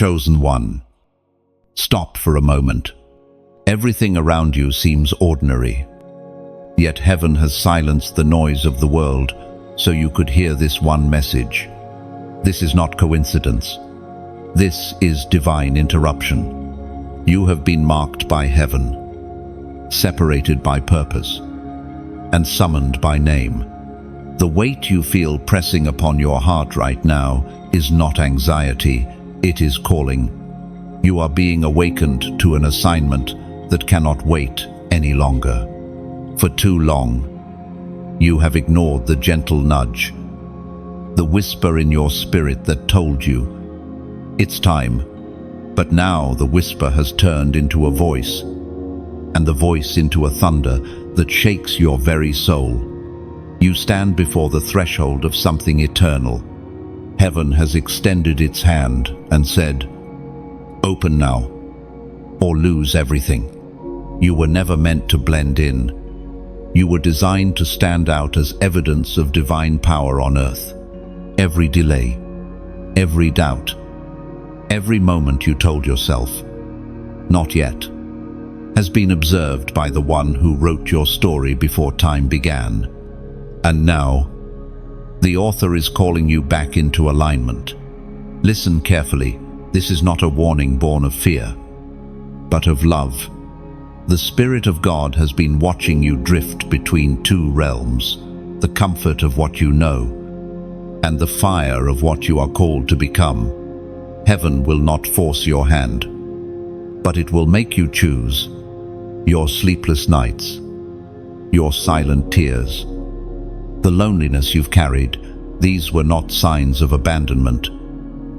Chosen one. Stop for a moment. Everything around you seems ordinary. Yet heaven has silenced the noise of the world so you could hear this one message. This is not coincidence. This is divine interruption. You have been marked by heaven, separated by purpose, and summoned by name. The weight you feel pressing upon your heart right now is not anxiety, it is calling. You are being awakened to an assignment that cannot wait any longer. For too long, you have ignored the gentle nudge, the whisper in your spirit that told you, it's time. But now the whisper has turned into a voice, and the voice into a thunder that shakes your very soul. You stand before the threshold of something eternal. Heaven has extended its hand and said, open now, or lose everything. You were never meant to blend in. You were designed to stand out as evidence of divine power on earth. Every delay, every doubt, every moment you told yourself, not yet, has been observed by the one who wrote your story before time began. And now, the author is calling you back into alignment. Listen carefully. This is not a warning born of fear, but of love. The Spirit of God has been watching you drift between two realms, the comfort of what you know, and the fire of what you are called to become. Heaven will not force your hand, but it will make you choose. Your sleepless nights, your silent tears, the loneliness you've carried, these were not signs of abandonment.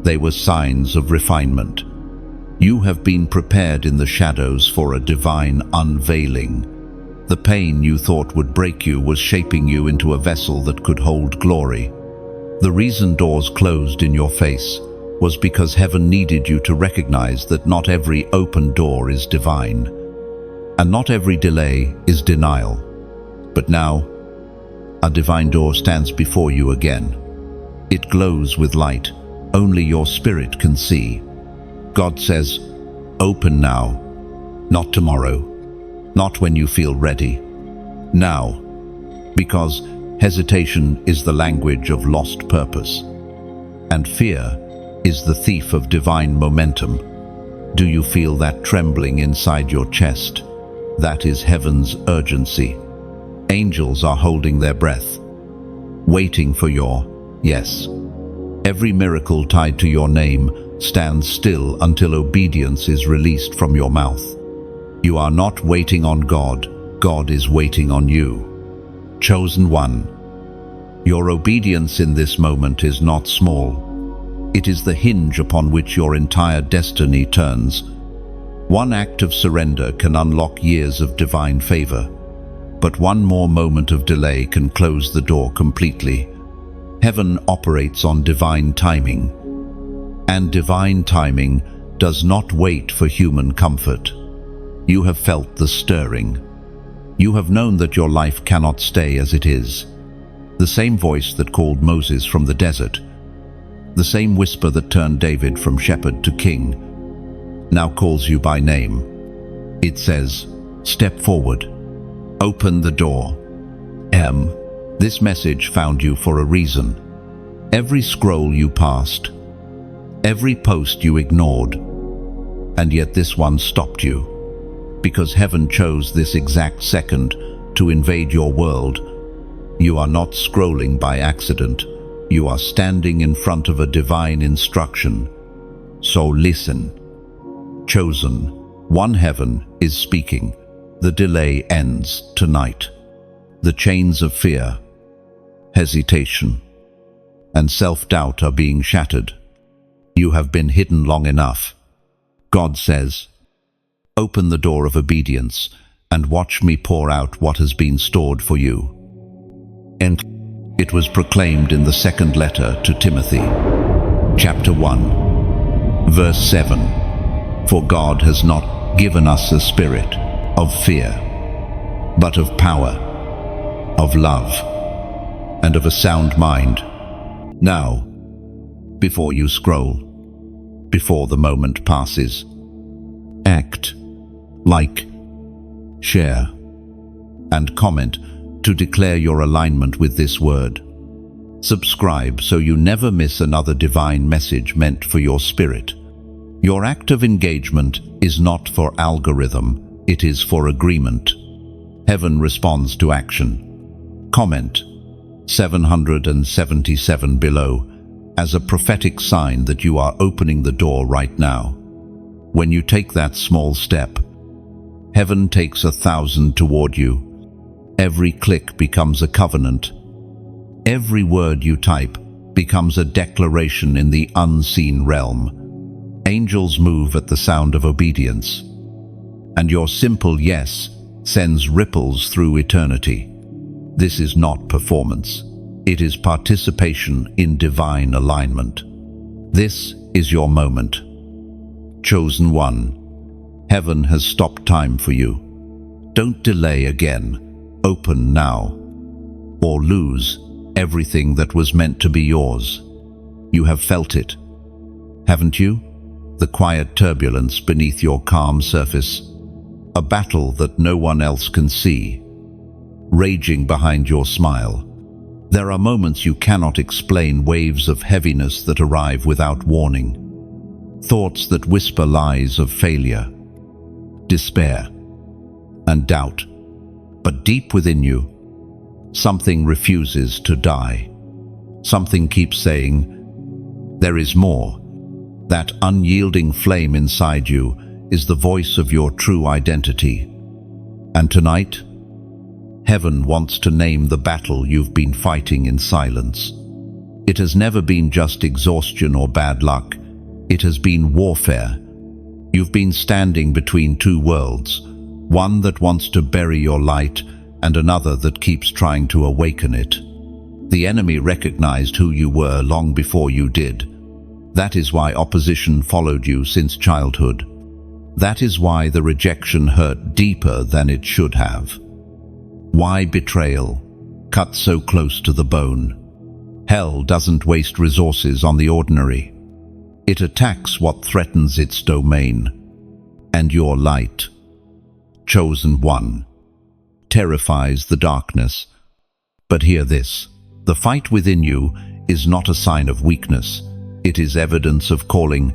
They were signs of refinement. You have been prepared in the shadows for a divine unveiling. The pain you thought would break you was shaping you into a vessel that could hold glory. The reason doors closed in your face was because heaven needed you to recognize that not every open door is divine, and not every delay is denial. But now, a divine door stands before you again. It glows with light only your spirit can see. God says, open now, not tomorrow, not when you feel ready. Now, because hesitation is the language of lost purpose, and fear is the thief of divine momentum. Do you feel that trembling inside your chest? That is heaven's urgency. Angels are holding their breath, waiting for your yes. Every miracle tied to your name stands still until obedience is released from your mouth. You are not waiting on God, God is waiting on you. Chosen one, your obedience in this moment is not small. It is the hinge upon which your entire destiny turns. One act of surrender can unlock years of divine favor, but one more moment of delay can close the door completely. Heaven operates on divine timing, and divine timing does not wait for human comfort. You have felt the stirring. You have known that your life cannot stay as it is. The same voice that called Moses from the desert, the same whisper that turned David from shepherd to king, now calls you by name. It says, step forward. Open the door. This message found you for a reason. Every scroll you passed, every post you ignored, and yet this one stopped you. Because heaven chose this exact second to invade your world. You are not scrolling by accident. You are standing in front of a divine instruction. So listen. Chosen, one, heaven is speaking. The delay ends tonight. The chains of fear, hesitation, and self-doubt are being shattered. You have been hidden long enough. God says, open the door of obedience and watch me pour out what has been stored for you. And it was proclaimed in the second letter to Timothy, chapter 1, verse 7. For God has not given us a spirit of fear, but of power, of love, and of a sound mind. Now, before you scroll, before the moment passes. Act, like, share, and comment to declare your alignment with this word. Subscribe so you never miss another divine message meant for your spirit. Your act of engagement is not for algorithm, it is for agreement. Heaven responds to action. Comment 777 below as a prophetic sign that you are opening the door right now. When you take that small step, heaven takes 1,000 toward you. Every click becomes a covenant. Every word you type becomes a declaration in the unseen realm. Angels move at the sound of obedience, and your simple yes sends ripples through eternity. This is not performance. It is participation in divine alignment. This is your moment. Chosen one, heaven has stopped time for you. Don't delay again. Open now, or lose everything that was meant to be yours. You have felt it, haven't you? The quiet turbulence beneath your calm surface. A battle that no one else can see, raging behind your smile. There are moments you cannot explain, waves of heaviness that arrive without warning. Thoughts that whisper lies of failure, despair, and doubt. But deep within you, something refuses to die. Something keeps saying, there is more. That unyielding flame inside you is the voice of your true identity. And tonight, heaven wants to name the battle you've been fighting in silence. It has never been just exhaustion or bad luck. It has been warfare. You've been standing between two worlds, one that wants to bury your light and another that keeps trying to awaken it. The enemy recognized who you were long before you did. That is why opposition followed you since childhood. That is why the rejection hurt deeper than it should have. Why betrayal cut so close to the bone? Hell doesn't waste resources on the ordinary. It attacks what threatens its domain. And your light, chosen one, terrifies the darkness. But hear this, the fight within you is not a sign of weakness. It is evidence of calling.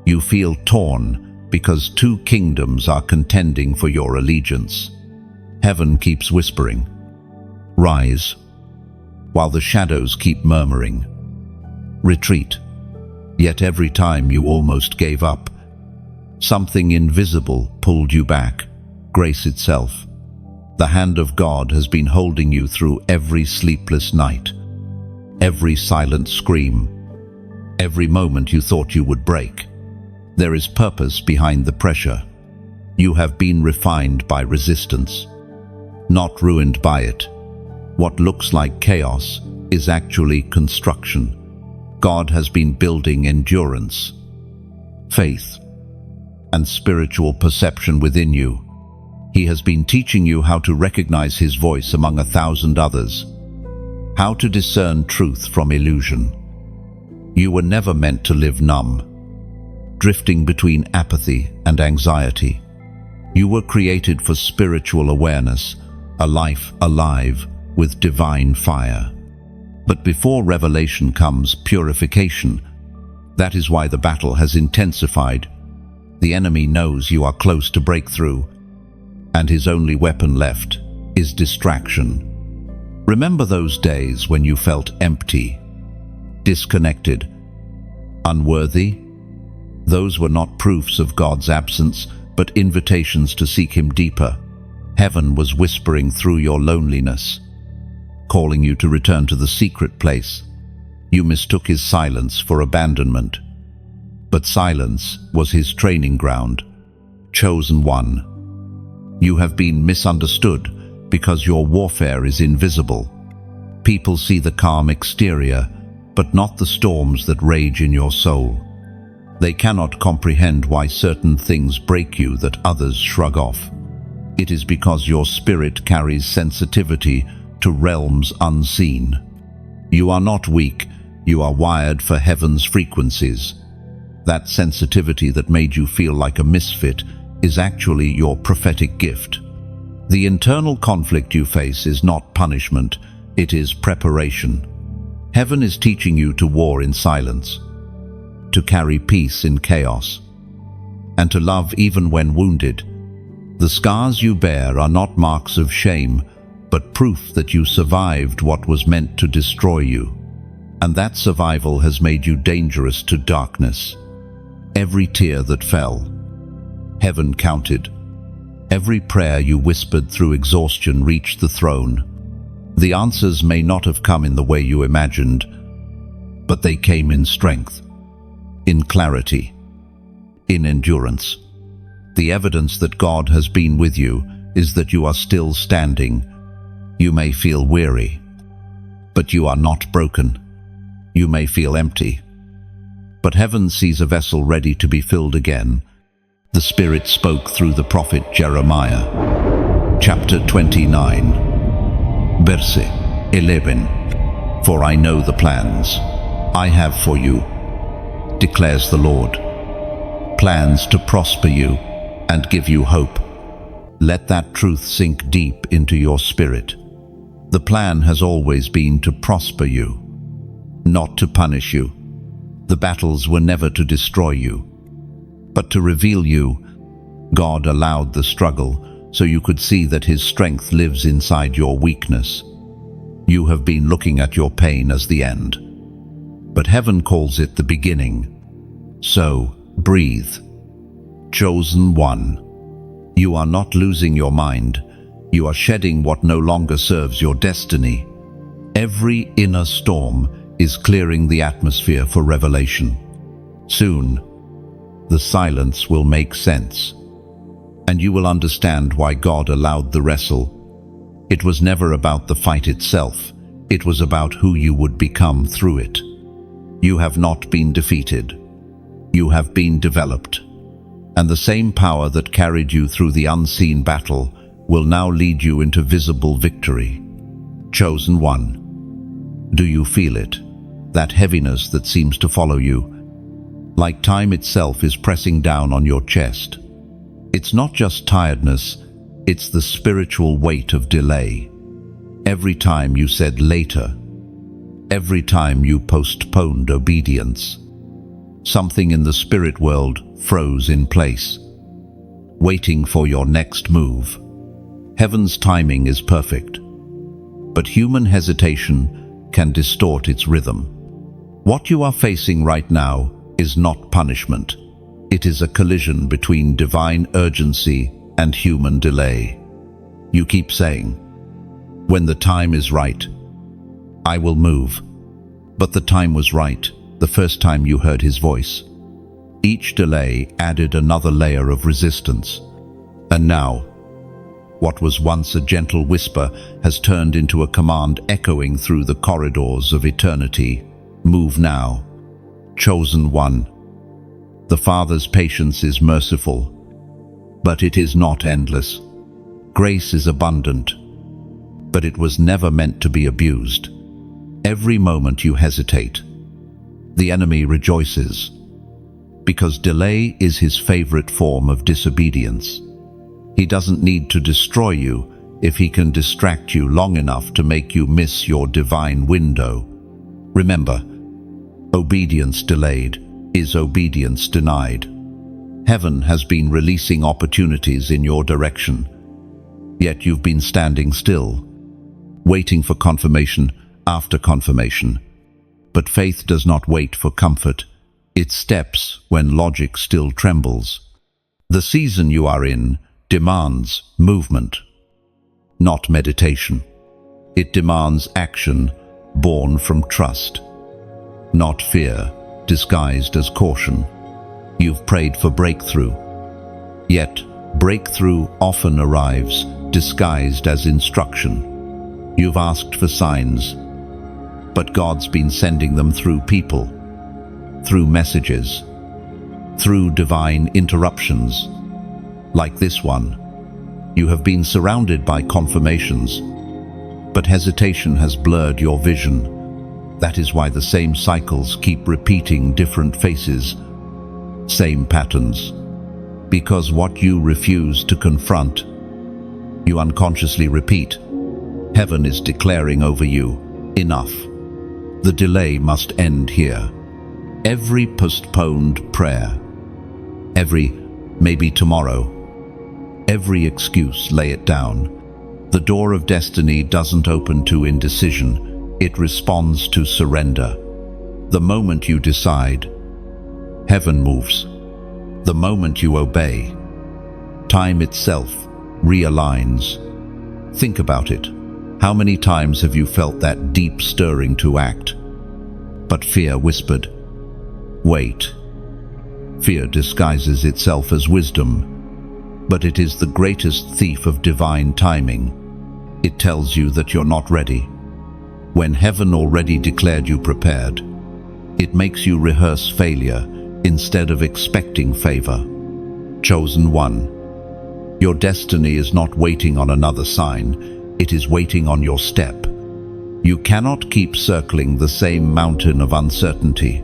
You feel torn because two kingdoms are contending for your allegiance. Heaven keeps whispering, rise, while the shadows keep murmuring, retreat. Yet every time you almost gave up, something invisible pulled you back, grace itself. The hand of God has been holding you through every sleepless night, every silent scream, every moment you thought you would break. There is purpose behind the pressure. You have been refined by resistance, not ruined by it. What looks like chaos is actually construction. God has been building endurance, faith, and spiritual perception within you. He has been teaching you how to recognize His voice among 1,000 others, how to discern truth from illusion. You were never meant to live numb, drifting between apathy and anxiety. You were created for spiritual awareness, a life alive with divine fire. But before revelation comes purification. That is why the battle has intensified. The enemy knows you are close to breakthrough, and his only weapon left is distraction. Remember those days when you felt empty, disconnected, unworthy? Those were not proofs of God's absence, but invitations to seek Him deeper. Heaven was whispering through your loneliness, calling you to return to the secret place. You mistook His silence for abandonment, but silence was His training ground. Chosen one, you have been misunderstood because your warfare is invisible. People see the calm exterior, but not the storms that rage in your soul. They cannot comprehend why certain things break you that others shrug off. It is because your spirit carries sensitivity to realms unseen. You are not weak, you are wired for heaven's frequencies. That sensitivity that made you feel like a misfit is actually your prophetic gift. The internal conflict you face is not punishment, it is preparation. Heaven is teaching you to war in silence, to carry peace in chaos, and to love even when wounded. The scars you bear are not marks of shame, but proof that you survived what was meant to destroy you. And that survival has made you dangerous to darkness. Every tear that fell, heaven counted. Every prayer you whispered through exhaustion reached the throne. The answers may not have come in the way you imagined, but they came in strength, in clarity, in endurance. The evidence that God has been with you is that you are still standing. You may feel weary, but you are not broken. You may feel empty, but heaven sees a vessel ready to be filled again. The Spirit spoke through the prophet Jeremiah. Chapter 29, verse 11. For I know the plans I have for you, declares the Lord. Plans to prosper you and give you hope. Let that truth sink deep into your spirit. The plan has always been to prosper you, not to punish you. The battles were never to destroy you, but to reveal you. God allowed the struggle so you could see that His strength lives inside your weakness. You have been looking at your pain as the end, but heaven calls it the beginning. So, breathe. Chosen one. You are not losing your mind. You are shedding what no longer serves your destiny. Every inner storm is clearing the atmosphere for revelation. Soon, the silence will make sense, and you will understand why God allowed the wrestle. It was never about the fight itself. It was about who you would become through it. You have not been defeated. You have been developed. And the same power that carried you through the unseen battle will now lead you into visible victory. Chosen one. Do you feel it? That heaviness that seems to follow you, like time itself is pressing down on your chest. It's not just tiredness, it's the spiritual weight of delay. Every time you said later, every time you postponed obedience, something in the spirit world froze in place, waiting for your next move. Heaven's timing is perfect, but human hesitation can distort its rhythm. What you are facing right now is not punishment. It is a collision between divine urgency and human delay. You keep saying, when the time is right, I will move. But the time was right the first time you heard His voice. Each delay added another layer of resistance. And now, what was once a gentle whisper has turned into a command echoing through the corridors of eternity. Move now. Chosen one. The Father's patience is merciful, but it is not endless. Grace is abundant, but it was never meant to be abused. Every moment you hesitate, the enemy rejoices, because delay is his favorite form of disobedience. He doesn't need to destroy you if he can distract you long enough to make you miss your divine window. Remember, obedience delayed is obedience denied. Heaven has been releasing opportunities in your direction, yet you've been standing still, waiting for confirmation after confirmation. But faith does not wait for comfort. It steps when logic still trembles. The season you are in demands movement, not meditation. It demands action born from trust, not fear disguised as caution. You've prayed for breakthrough, yet breakthrough often arrives disguised as instruction. You've asked for signs, but God's been sending them through people, through messages, through divine interruptions. Like this one, you have been surrounded by confirmations, but hesitation has blurred your vision. That is why the same cycles keep repeating different faces. same patterns. Because what you refuse to confront, you unconsciously repeat. Heaven is declaring over you, enough. The delay must end here. Every postponed prayer, every maybe tomorrow, every excuse, lay it down. The door of destiny doesn't open to indecision, it responds to surrender. The moment you decide, heaven moves. The moment you obey, time itself realigns. Think about it. How many times have you felt that deep stirring to act? But fear whispered, wait. Fear disguises itself as wisdom, but it is the greatest thief of divine timing. It tells you that you're not ready, when heaven already declared you prepared. It makes you rehearse failure instead of expecting favor. Chosen one, your destiny is not waiting on another sign, it is waiting on your step. You cannot keep circling the same mountain of uncertainty.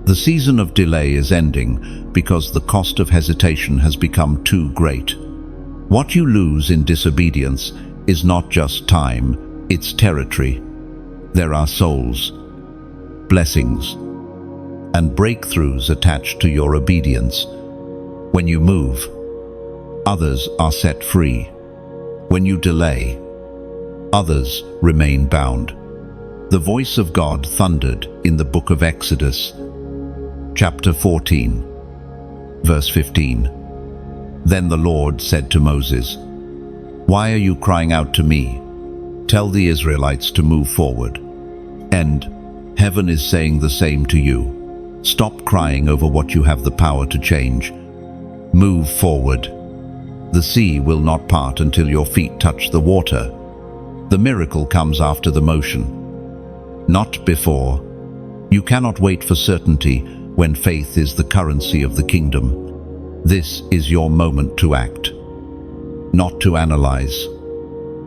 The season of delay is ending because the cost of hesitation has become too great. What you lose in disobedience is not just time, it's territory. There are souls, blessings, and breakthroughs attached to your obedience. When you move, others are set free. When you delay, others remain bound. The voice of God thundered in the book of Exodus, chapter 14, verse 15. Then the Lord said to Moses, "Why are you crying out to me? Tell the Israelites to move forward." And heaven is saying the same to you. Stop crying over what you have the power to change. Move forward. The sea will not part until your feet touch the water. The miracle comes after the motion, not before. You cannot wait for certainty when faith is the currency of the kingdom. This is your moment to act, not to analyze.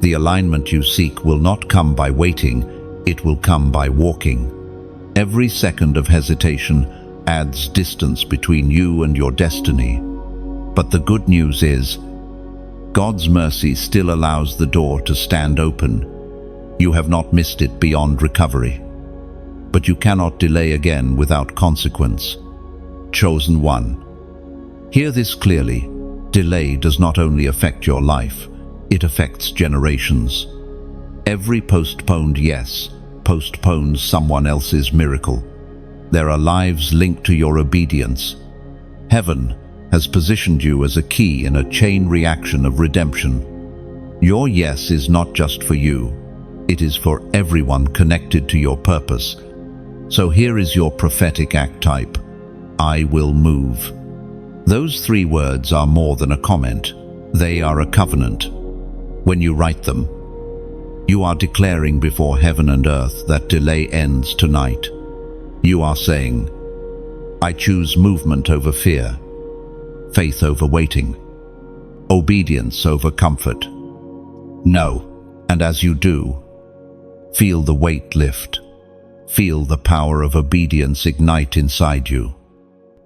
The alignment you seek will not come by waiting, it will come by walking. Every second of hesitation adds distance between you and your destiny. But the good news is, God's mercy still allows the door to stand open. You have not missed it beyond recovery. But you cannot delay again without consequence. Chosen one, hear this clearly. Delay does not only affect your life, it affects generations. Every postponed yes postpones someone else's miracle. There are lives linked to your obedience. Heaven has positioned you as a key in a chain reaction of redemption. Your yes is not just for you, it is for everyone connected to your purpose. So here is your prophetic act type: I will move. Those 3 words are more than a comment, they are a covenant. When you write them, you are declaring before heaven and earth that delay ends tonight. You are saying, I choose movement over fear, faith over waiting, obedience over comfort. No, and as you do, feel the weight lift. Feel the power of obedience ignite inside you.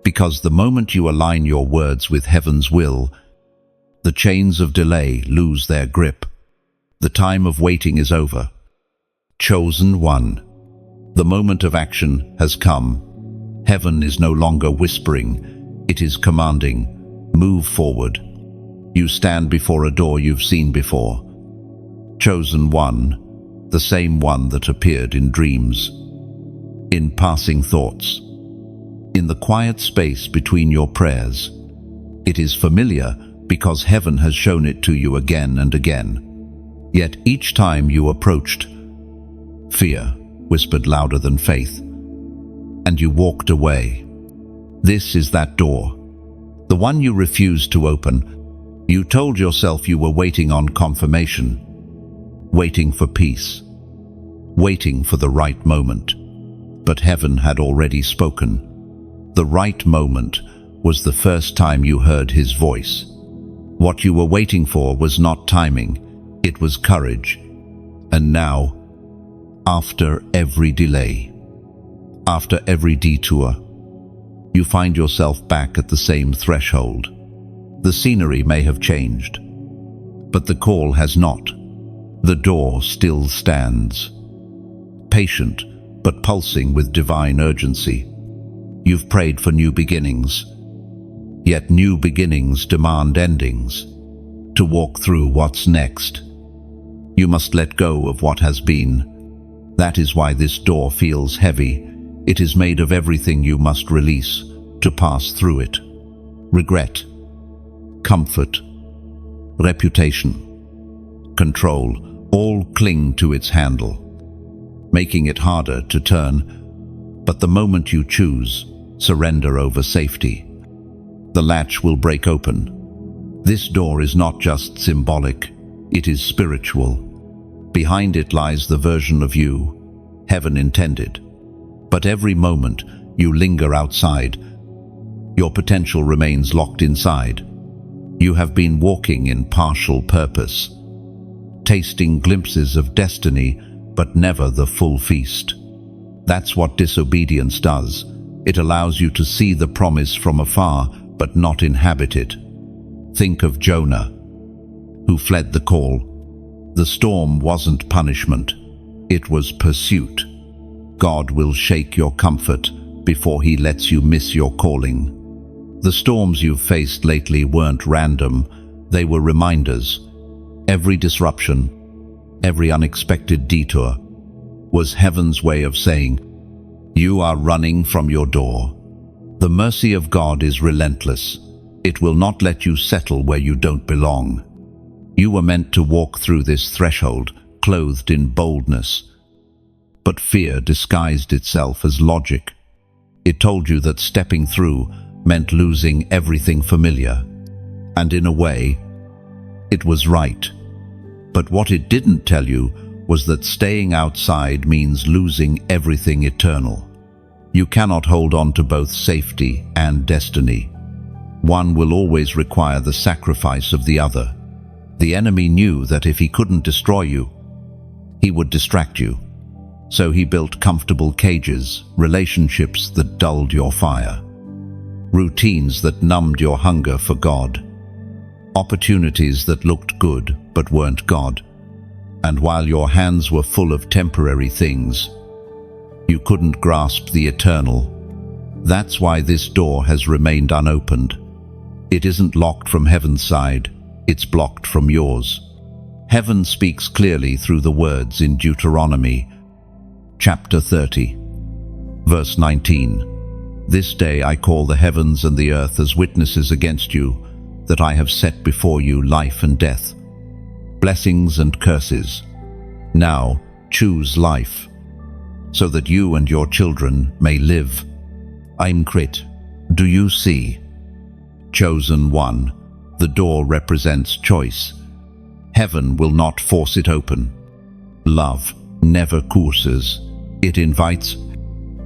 Because the moment you align your words with heaven's will, the chains of delay lose their grip. The time of waiting is over. Chosen one, the moment of action has come. Heaven is no longer whispering, it is commanding. Move forward. You stand before a door you've seen before. Chosen one, the same one that appeared in dreams, in passing thoughts, in the quiet space between your prayers. It is familiar because heaven has shown it to you again and again. Yet each time you approached, fear whispered louder than faith, and you walked away. This is that door, the one you refused to open. You told yourself you were waiting on confirmation, waiting for peace, waiting for the right moment. But heaven had already spoken. The right moment was the first time you heard his voice. What you were waiting for was not timing, it was courage. And now, after every delay, after every detour, you find yourself back at the same threshold. The scenery may have changed, but the call has not. The door still stands, patient but pulsing with divine urgency. You've prayed for new beginnings, yet new beginnings demand endings. To walk through what's next, you must let go of what has been. That is why this door feels heavy. It is made of everything you must release to pass through it. Regret, comfort, reputation, control, all cling to its handle, making it harder to turn. But the moment you choose surrender over safety, the latch will break open. This door is not just symbolic, it is spiritual. Behind it lies the version of you heaven intended. But every moment you linger outside, your potential remains locked inside. You have been walking in partial purpose, tasting glimpses of destiny, but never the full feast. That's what disobedience does. It allows you to see the promise from afar, but not inhabit it. Think of Jonah, who fled the call. The storm wasn't punishment, it was pursuit. God will shake your comfort before he lets you miss your calling. The storms you've faced lately weren't random, they were reminders. Every disruption, every unexpected detour, was heaven's way of saying, you are running from your door. The mercy of God is relentless. It will not let you settle where you don't belong. You were meant to walk through this threshold, clothed in boldness. But fear disguised itself as logic. It told you that stepping through meant losing everything familiar. And in a way, it was right. But what it didn't tell you was that staying outside means losing everything eternal. You cannot hold on to both safety and destiny. One will always require the sacrifice of the other. The enemy knew that if he couldn't destroy you, he would distract you. So he built comfortable cages, relationships that dulled your fire, routines that numbed your hunger for God, opportunities that looked good but weren't God. And while your hands were full of temporary things, you couldn't grasp the eternal. That's why this door has remained unopened. It isn't locked from heaven's side, it's blocked from yours. Heaven speaks clearly through the words in Deuteronomy, chapter 30, verse 19. This day I call the heavens and the earth as witnesses against you, that I have set before you life and death, blessings and curses. Now choose life, so that you and your children may live. I'm Crit. Do you see? Chosen one. The door represents choice. Heaven will not force it open. Love never coerces. It invites.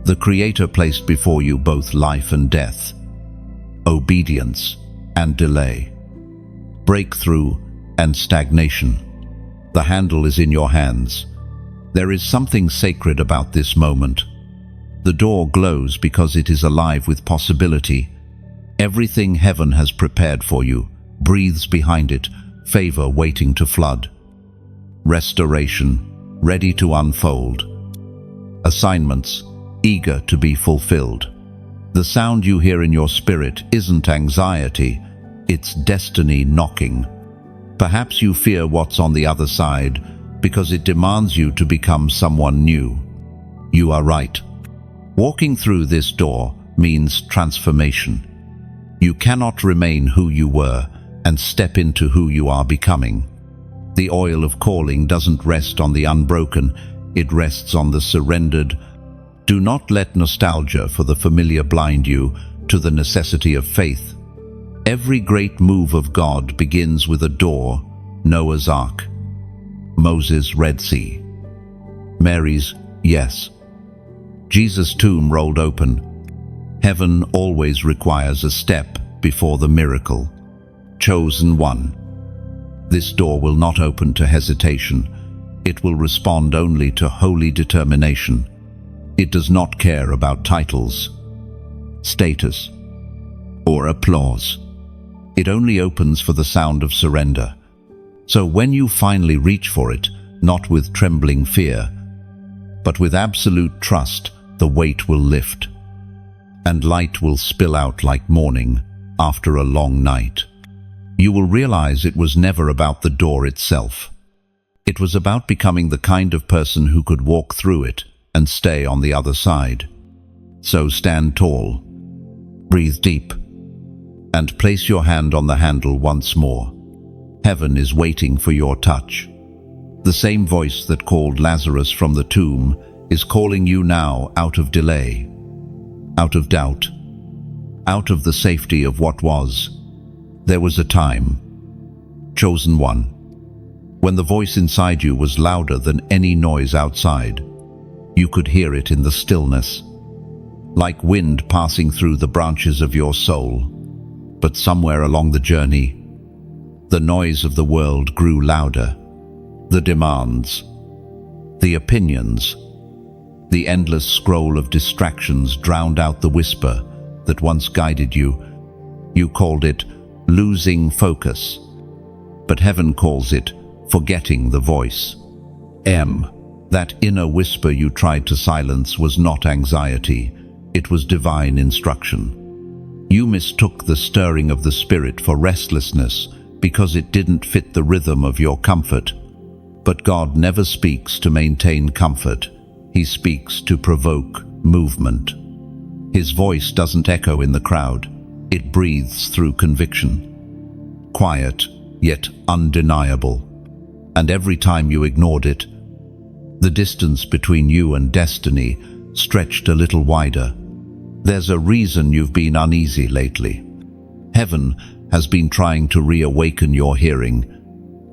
The Creator placed before you both life and death, obedience and delay, breakthrough and stagnation. The handle is in your hands. There is something sacred about this moment. The door glows because it is alive with possibility. Everything heaven has prepared for you breathes behind it, favor waiting to flood, restoration ready to unfold, assignments eager to be fulfilled. The sound you hear in your spirit isn't anxiety, it's destiny knocking. Perhaps you fear what's on the other side because it demands you to become someone new. You are right. Walking through this door means transformation. You cannot remain who you were and step into who you are becoming. The oil of calling doesn't rest on the unbroken, it rests on the surrendered. Do not let nostalgia for the familiar blind you to the necessity of faith. Every great move of God begins with a door, Noah's Ark, Moses' Red Sea, Mary's yes, Jesus' tomb rolled open. Heaven always requires a step before the miracle. Chosen one. This door will not open to hesitation. It will respond only to holy determination. It does not care about titles. status, or applause. It only opens for the sound of surrender. So when you finally reach for it, not with trembling fear, but with absolute trust, the weight will lift, and light will spill out like morning after a long night. You will realize it was never about the door itself. It was about becoming the kind of person who could walk through it and stay on the other side. So stand tall, breathe deep, and place your hand on the handle once more. Heaven is waiting for your touch. The same voice that called Lazarus from the tomb is calling you now, out of delay, out of doubt, out of the safety of what was. There was a time, chosen one, when the voice inside you was louder than any noise outside. You could hear it in the stillness, like wind passing through the branches of your soul. But somewhere along the journey, the noise of the world grew louder. The demands, the opinions, the endless scroll of distractions drowned out the whisper that once guided you. You called it losing focus, but heaven calls it forgetting the voice. That inner whisper you tried to silence was not anxiety, it was divine instruction. You mistook the stirring of the spirit for restlessness because it didn't fit the rhythm of your comfort. But God never speaks to maintain comfort. He speaks to provoke movement. His voice doesn't echo in the crowd. It breathes through conviction. Quiet, yet undeniable. And every time you ignored it, the distance between you and destiny stretched a little wider. There's a reason you've been uneasy lately. Heaven has been trying to reawaken your hearing.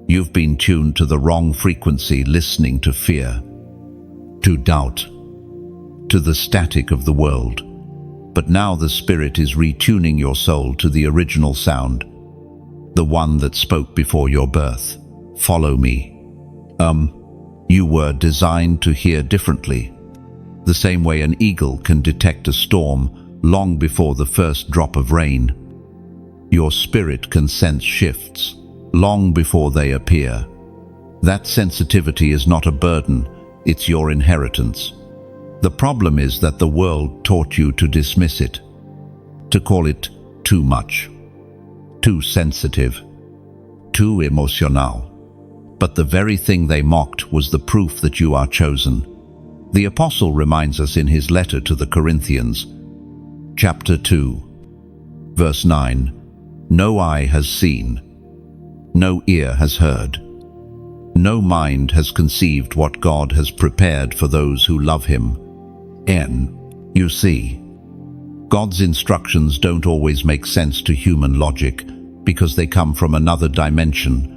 You've been tuned to the wrong frequency, listening to fear, to doubt, to the static of the world. But now the Spirit is retuning your soul to the original sound, the one that spoke before your birth. Follow me. You were designed to hear differently. The same way an eagle can detect a storm long before the first drop of rain. Your spirit can sense shifts long before they appear. That sensitivity is not a burden, it's your inheritance. The problem is that the world taught you to dismiss it, to call it too much, too sensitive, too emotional. But the very thing they mocked was the proof that you are chosen. The Apostle reminds us in his letter to the Corinthians, chapter 2, verse 9, "No eye has seen, no ear has heard, no mind has conceived what God has prepared for those who love him." You see, God's instructions don't always make sense to human logic because they come from another dimension.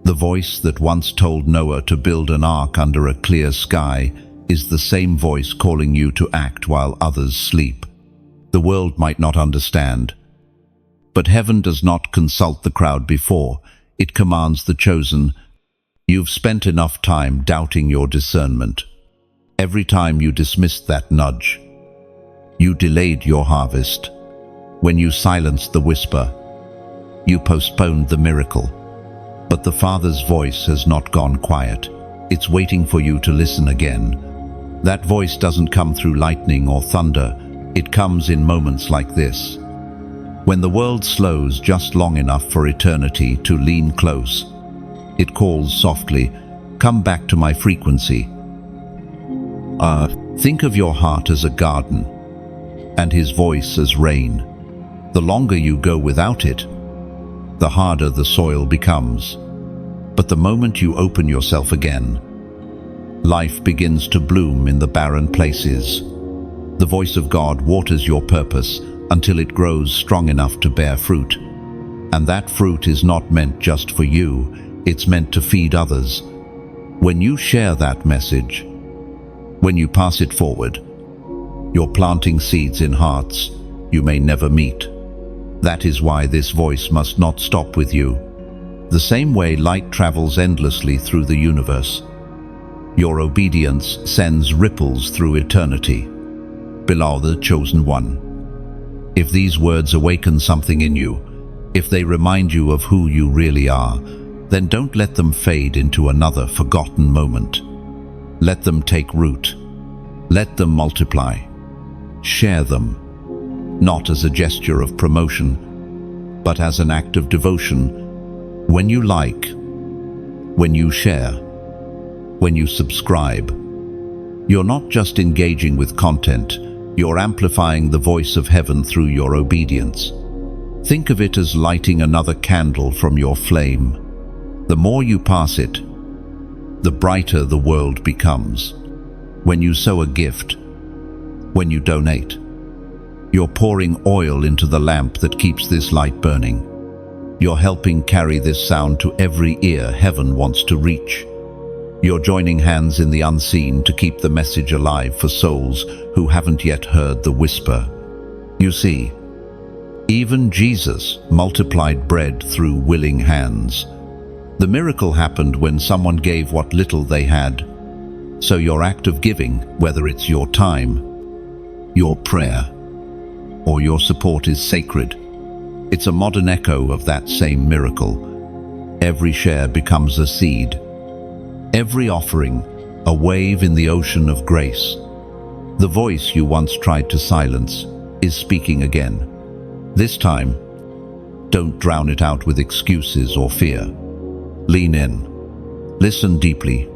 The voice that once told Noah to build an ark under a clear sky is the same voice calling you to act while others sleep. The world might not understand, but heaven does not consult the crowd before. It commands the chosen. You've spent enough time doubting your discernment. Every time you dismissed that nudge, you delayed your harvest. When you silenced the whisper, you postponed the miracle. But the Father's voice has not gone quiet. It's waiting for you to listen again. That voice doesn't come through lightning or thunder. It comes in moments like this. When the world slows just long enough for eternity to lean close, it calls softly, "Come back to my frequency." Think of your heart as a garden, and his voice as rain. The longer you go without it, the harder the soil becomes. But the moment you open yourself again, life begins to bloom in the barren places. The voice of God waters your purpose until it grows strong enough to bear fruit. And that fruit is not meant just for you, it's meant to feed others. When you share that message, when you pass it forward, you're planting seeds in hearts you may never meet. That is why this voice must not stop with you. The same way light travels endlessly through the universe, your obedience sends ripples through eternity. Below the chosen one, If these words awaken something in you, if they remind you of who you really are, then don't let them fade into another forgotten moment. Let them take root. Let them multiply. Share them, not as a gesture of promotion, but as an act of devotion. When you like, when you share, when you subscribe, you're not just engaging with content, you're amplifying the voice of heaven through your obedience. Think of it as lighting another candle from your flame. The more you pass it, the brighter the world becomes. When you sow a gift, when you donate, you're pouring oil into the lamp that keeps this light burning. You're helping carry this sound to every ear heaven wants to reach. You're joining hands in the unseen to keep the message alive for souls who haven't yet heard the whisper. You see, even Jesus multiplied bread through willing hands. The miracle happened when someone gave what little they had. So your act of giving, whether it's your time, your prayer, or your support, is sacred. It's a modern echo of that same miracle. Every share becomes a seed. Every offering, a wave in the ocean of grace. The voice you once tried to silence is speaking again. This time, don't drown it out with excuses or fear. Lean in. Listen deeply.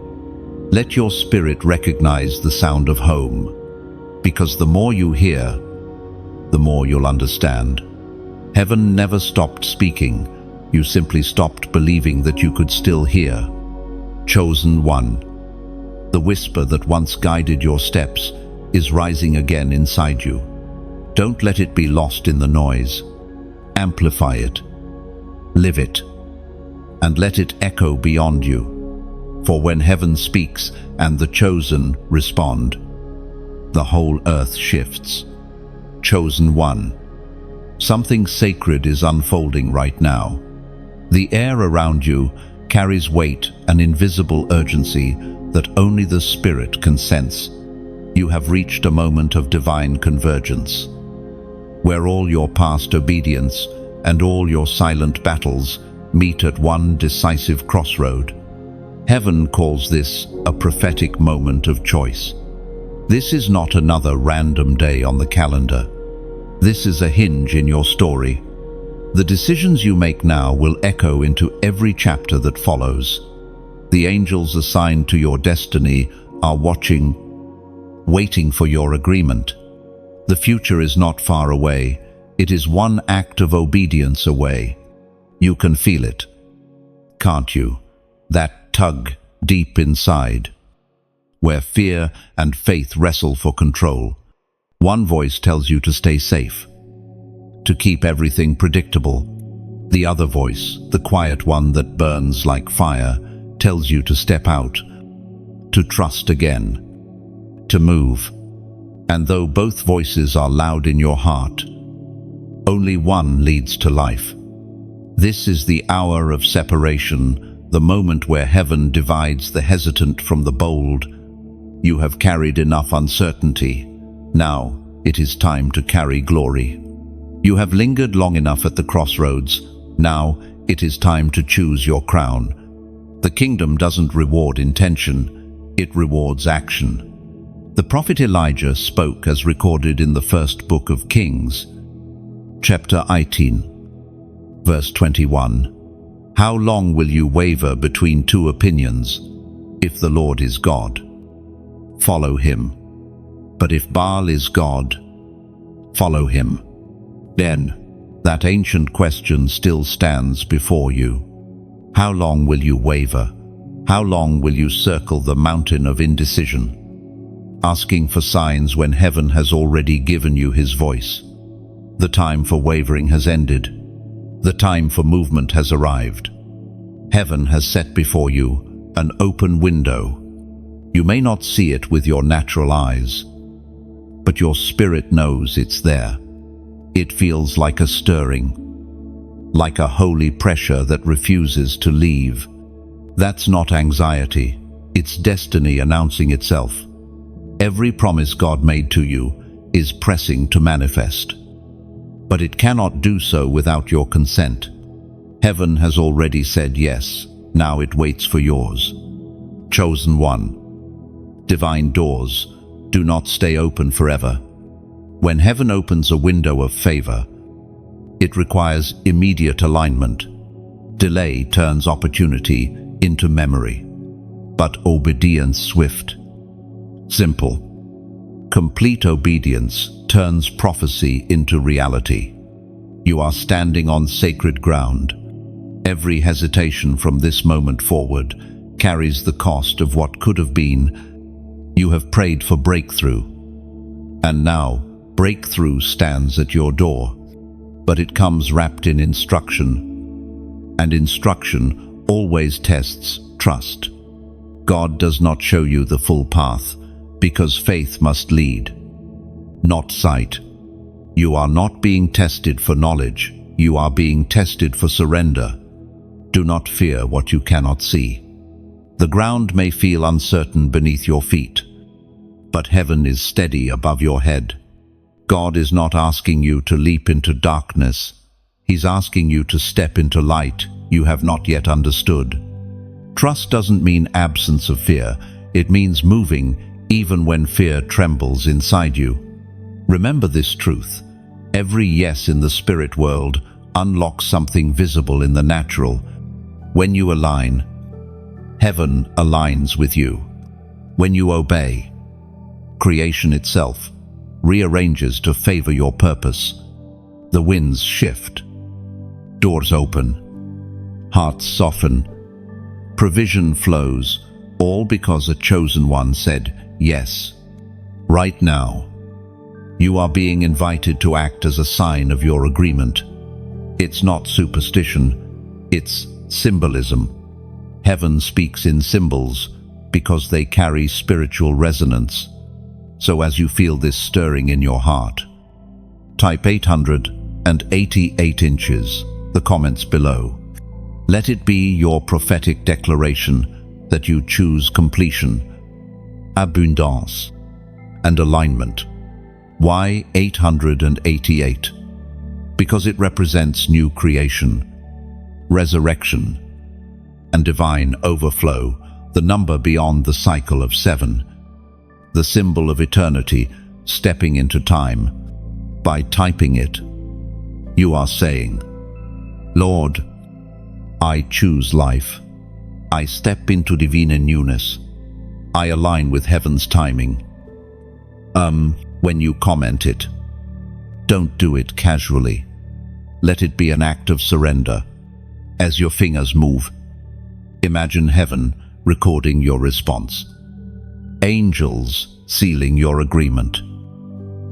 Let your spirit recognize the sound of home, because the more you hear, the more you'll understand. Heaven never stopped speaking. You simply stopped believing that you could still hear. Chosen one. The whisper that once guided your steps is rising again inside you. Don't let it be lost in the noise. Amplify it. Live it. And let it echo beyond you. For when heaven speaks and the chosen respond, the whole earth shifts. Chosen one. Something sacred is unfolding right now. The air around you carries weight and invisible urgency that only the Spirit can sense. You have reached a moment of divine convergence, where all your past obedience and all your silent battles meet at one decisive crossroad. Heaven calls this a prophetic moment of choice. This is not another random day on the calendar. This is a hinge in your story. The decisions you make now will echo into every chapter that follows. The angels assigned to your destiny are watching, waiting for your agreement. The future is not far away. It is one act of obedience away. You can feel it, can't you? That tug deep inside, where fear and faith wrestle for control. One voice tells you to stay safe, to keep everything predictable. The other voice, the quiet one that burns like fire, tells you to step out, to trust again, to move. And though both voices are loud in your heart, only one leads to life. This is the hour of separation, the moment where heaven divides the hesitant from the bold. You have carried enough uncertainty. Now it is time to carry glory. You have lingered long enough at the crossroads. Now it is time to choose your crown. The kingdom doesn't reward intention, it rewards action. The prophet Elijah spoke as recorded in the first book of Kings, chapter 18, verse 21. How long will you waver between two opinions? If the Lord is God, follow him. But if Baal is God, follow him. Then that ancient question still stands before you. How long will you waver? How long will you circle the mountain of indecision, asking for signs when heaven has already given you his voice? The time for wavering has ended. The time for movement has arrived. Heaven has set before you an open window. You may not see it with your natural eyes, but your spirit knows it's there. It feels like a stirring, like a holy pressure that refuses to leave. That's not anxiety, it's destiny announcing itself. Every promise God made to you is pressing to manifest. but it cannot do so without your consent. Heaven has already said yes, now it waits for yours. Chosen one. Divine doors do not stay open forever. When heaven opens a window of favor, it requires immediate alignment. Delay turns opportunity into memory, but obedience swift. Simple. Complete obedience turns prophecy into reality. You are standing on sacred ground. Every hesitation from this moment forward carries the cost of what could have been. You have prayed for breakthrough, and now breakthrough stands at your door. But it comes wrapped in instruction, and instruction always tests trust. God does not show you the full path, because faith must lead, not sight. You are not being tested for knowledge, you are being tested for surrender. Do not fear what you cannot see. The ground may feel uncertain beneath your feet, but heaven is steady above your head. God is not asking you to leap into darkness. He's asking you to step into light you have not yet understood. Trust doesn't mean absence of fear. It means moving even when fear trembles inside you. Remember this truth. Every yes in the spirit world unlocks something visible in the natural. When you align, heaven aligns with you. When you obey, creation itself rearranges to favor your purpose. The winds shift, doors open, hearts soften, provision flows, all because a chosen one said yes. Right now, you are being invited to act as a sign of your agreement. It's not superstition, it's symbolism. Heaven speaks in symbols because they carry spiritual resonance. So as you feel this stirring in your heart, type 888 inches, the comments below. Let it be your prophetic declaration that you choose completion, abundance, and alignment. Why 888? Because it represents new creation, resurrection, and divine overflow, the number beyond the cycle of 7, the symbol of eternity stepping into time. By typing it, you are saying, Lord, I choose life. I step into divine newness. I align with heaven's timing. When you comment it, don't do it casually. Let it be an act of surrender. As your fingers move, imagine heaven recording your response, angels sealing your agreement,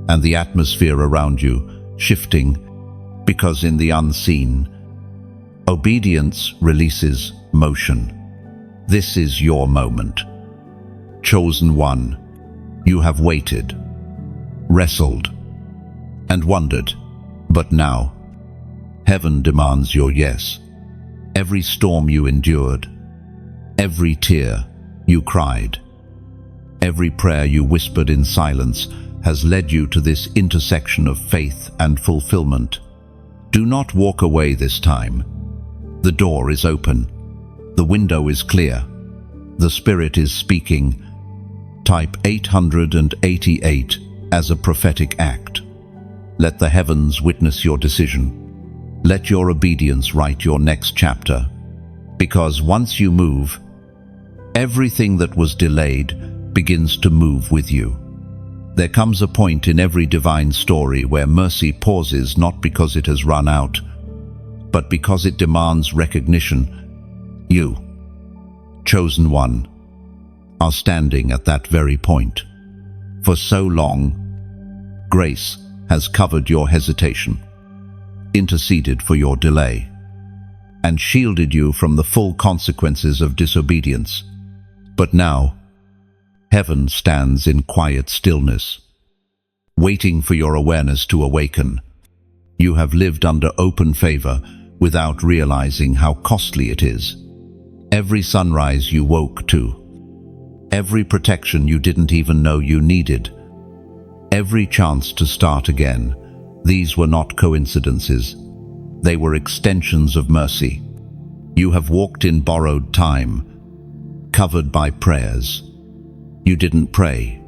and the atmosphere around you shifting, because in the unseen, obedience releases motion. This is your moment. Chosen one, you have waited, wrestled, and wondered, but now, heaven demands your yes. Every storm you endured, every tear you cried, every prayer you whispered in silence has led you to this intersection of faith and fulfillment. Do not walk away this time. The door is open. The window is clear. The Spirit is speaking. Type 888 as a prophetic act. Let the heavens witness your decision. Let your obedience write your next chapter. Because once you move, everything that was delayed begins to move with you. There comes a point in every divine story where mercy pauses not because it has run out, but because it demands recognition. You, chosen one, are standing at that very point. For so long, grace has covered your hesitation, interceded for your delay, and shielded you from the full consequences of disobedience. But now, heaven stands in quiet stillness, waiting for your awareness to awaken. You have lived under open favor without realizing how costly it is. Every sunrise you woke to, every protection you didn't even know you needed, every chance to start again, These were not coincidences. They were extensions of mercy. You have walked in borrowed time, covered by prayers. You didn't pray.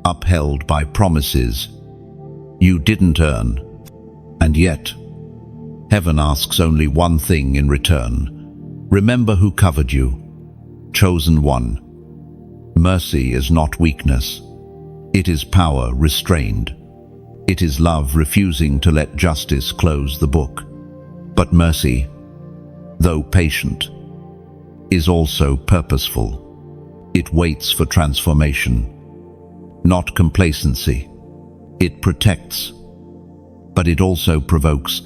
Upheld by promises you didn't earn. And yet, heaven asks only one thing in return. Remember who covered you. Chosen one. Mercy is not weakness. It is power restrained. It is love refusing to let justice close the book. But mercy, though patient, is also purposeful. It waits for transformation, not complacency. It protects, but it also provokes.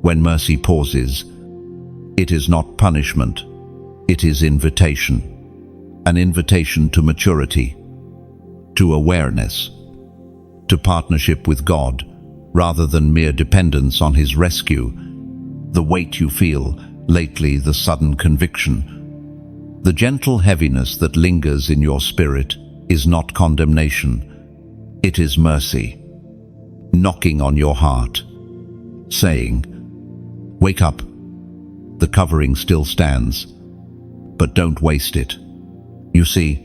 When mercy pauses, it is not punishment, it is invitation. An invitation to maturity, to awareness, to partnership with God, rather than mere dependence on His rescue. The weight you feel lately, the sudden conviction, the gentle heaviness that lingers in your spirit is not condemnation. It is mercy, knocking on your heart, saying, "Wake up, the covering still stands, but don't waste it." You see,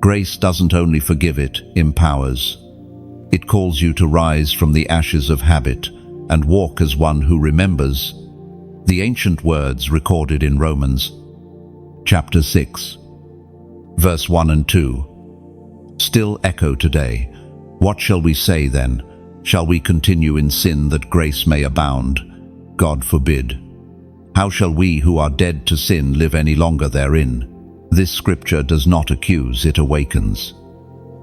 grace doesn't only forgive, it empowers. It calls you to rise from the ashes of habit and walk as one who remembers. The ancient words recorded in Romans chapter 6, verse 1 and 2, still echo today. What shall we say then? Shall we continue in sin that grace may abound? God forbid. How shall we who are dead to sin live any longer therein? This scripture does not accuse, it awakens.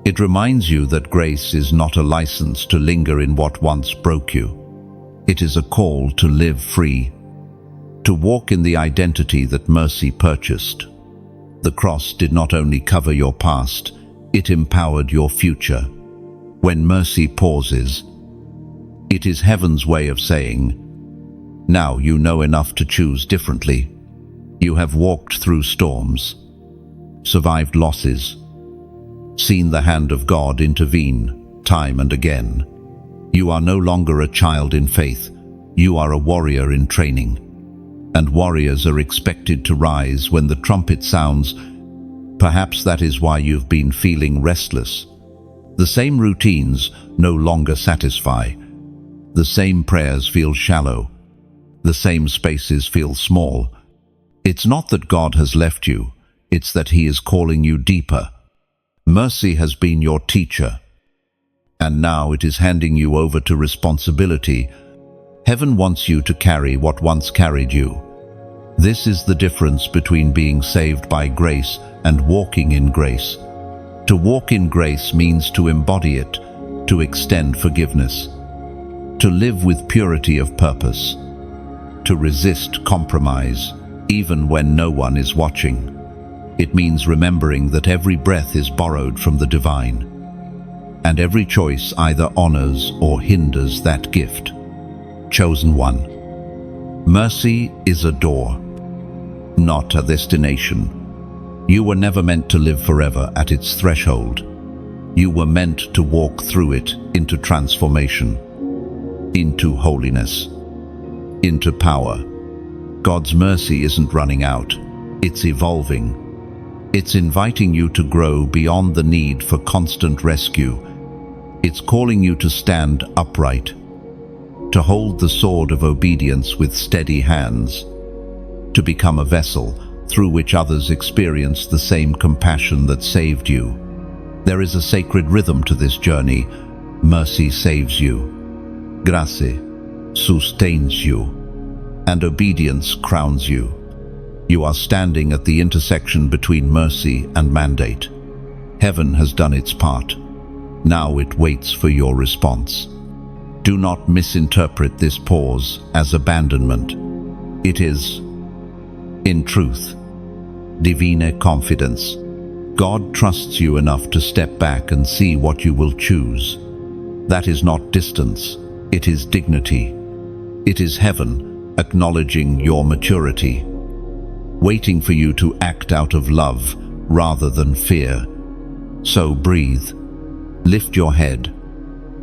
It reminds you that grace is not a license to linger in what once broke you. It is a call to live free, to walk in the identity that mercy purchased. The cross did not only cover your past, it empowered your future. When mercy pauses, it is heaven's way of saying, "Now you know enough to choose differently." You have walked through storms, survived losses, seen the hand of God intervene time and again. You are no longer a child in faith, you are a warrior in training. And warriors are expected to rise when the trumpet sounds. Perhaps that is why you've been feeling restless. The same routines no longer satisfy. The same prayers feel shallow. The same spaces feel small. It's not that God has left you, it's that He is calling you deeper. Mercy has been your teacher, and now it is handing you over to responsibility. Heaven wants you to carry what once carried you. This is the difference between being saved by grace and walking in grace. To walk in grace means to embody it, to extend forgiveness, to live with purity of purpose, to resist compromise, even when no one is watching. It means remembering that every breath is borrowed from the divine, and every choice either honors or hinders that gift. Chosen one. Mercy is a door, not a destination. You were never meant to live forever at its threshold. You were meant to walk through it into transformation, into holiness, into power. God's mercy isn't running out, it's evolving. It's inviting you to grow beyond the need for constant rescue. It's calling you to stand upright, to hold the sword of obedience with steady hands, to become a vessel through which others experience the same compassion that saved you. There is a sacred rhythm to this journey. Mercy saves you, grace sustains you, and obedience crowns you. You are standing at the intersection between mercy and mandate. Heaven has done its part. Now it waits for your response. Do not misinterpret this pause as abandonment. It is, in truth, divine confidence. God trusts you enough to step back and see what you will choose. That is not distance, it is dignity. It is heaven acknowledging your maturity, waiting for you to act out of love rather than fear. So breathe, lift your head,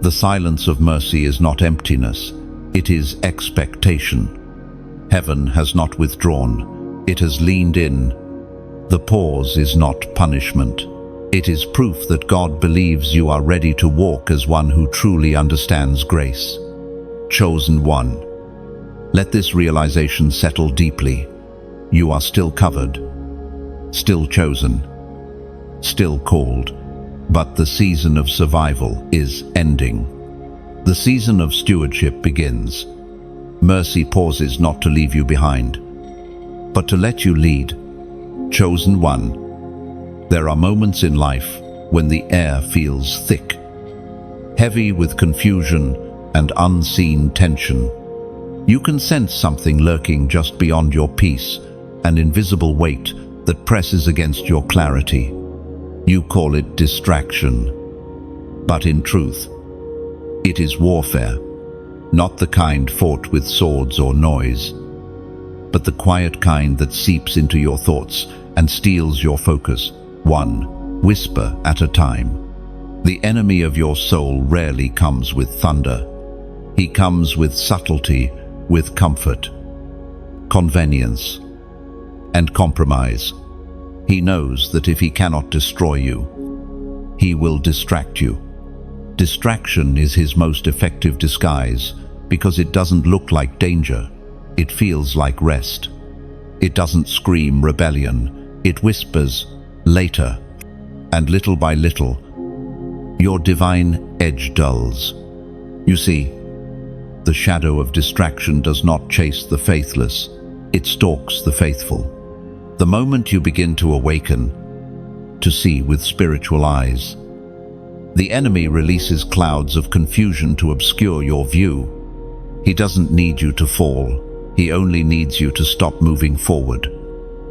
The silence of mercy is not emptiness, it is expectation. Heaven has not withdrawn, it has leaned in. The pause is not punishment. It is proof that God believes you are ready to walk as one who truly understands grace. Chosen one. Let this realization settle deeply. You are still covered, still chosen, still called, but the season of survival is ending. The season of stewardship begins. Mercy pauses not to leave you behind, but to let you lead. Chosen one. There are moments in life when the air feels thick, heavy with confusion and unseen tension. You can sense something lurking just beyond your peace, an invisible weight that presses against your clarity. You call it distraction, but in truth, it is warfare, not the kind fought with swords or noise, but the quiet kind that seeps into your thoughts and steals your focus, one whisper at a time. The enemy of your soul rarely comes with thunder. He comes with subtlety, with comfort, convenience, and compromise. He knows that if he cannot destroy you, he will distract you. Distraction is his most effective disguise because it doesn't look like danger. It feels like rest. It doesn't scream rebellion. It whispers, later, and little by little, your divine edge dulls. You see, the shadow of distraction does not chase the faithless, it stalks the faithful. The moment you begin to awaken, to see with spiritual eyes, the enemy releases clouds of confusion to obscure your view. He doesn't need you to fall, he only needs you to stop moving forward.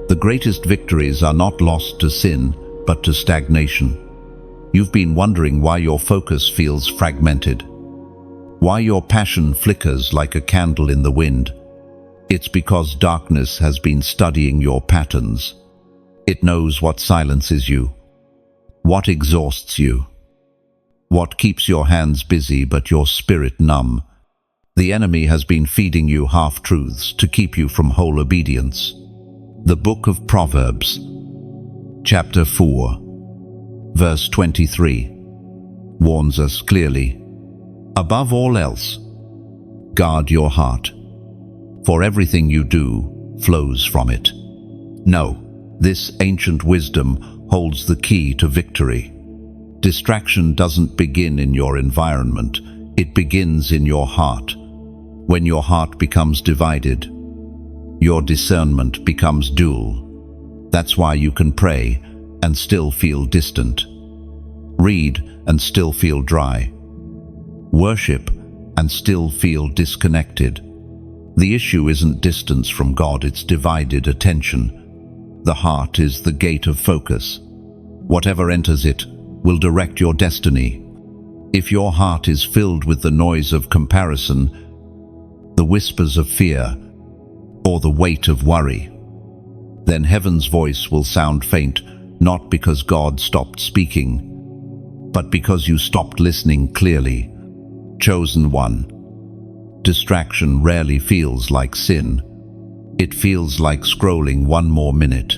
The greatest victories are not lost to sin, but to stagnation. You've been wondering why your focus feels fragmented, why your passion flickers like a candle in the wind. It's because darkness has been studying your patterns. It knows what silences you, what exhausts you, what keeps your hands busy but your spirit numb. The enemy has been feeding you half-truths to keep you from whole obedience. The book of Proverbs, chapter 4, verse 23, warns us clearly, above all else, guard your heart, for everything you do flows from it. No, this ancient wisdom holds the key to victory. Distraction doesn't begin in your environment, it begins in your heart. When your heart becomes divided, your discernment becomes dual. That's why you can pray and still feel distant, read and still feel dry, worship and still feel disconnected. The issue isn't distance from God, it's divided attention. The heart is the gate of focus. Whatever enters it will direct your destiny. If your heart is filled with the noise of comparison, the whispers of fear, or the weight of worry, then heaven's voice will sound faint, not because God stopped speaking, but because you stopped listening clearly. Chosen one. Distraction rarely feels like sin. It feels like scrolling one more minute,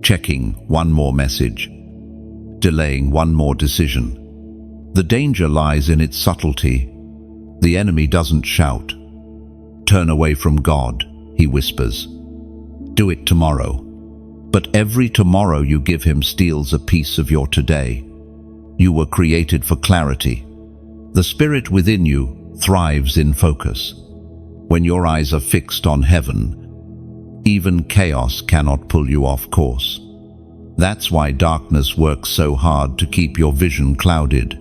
checking one more message, delaying one more decision. The danger lies in its subtlety. The enemy doesn't shout, "Turn away from God," he whispers. "Do it tomorrow." But every tomorrow you give him steals a piece of your today. You were created for clarity. The spirit within you thrives in focus. When your eyes are fixed on heaven, even chaos cannot pull you off course. That's why darkness works so hard to keep your vision clouded.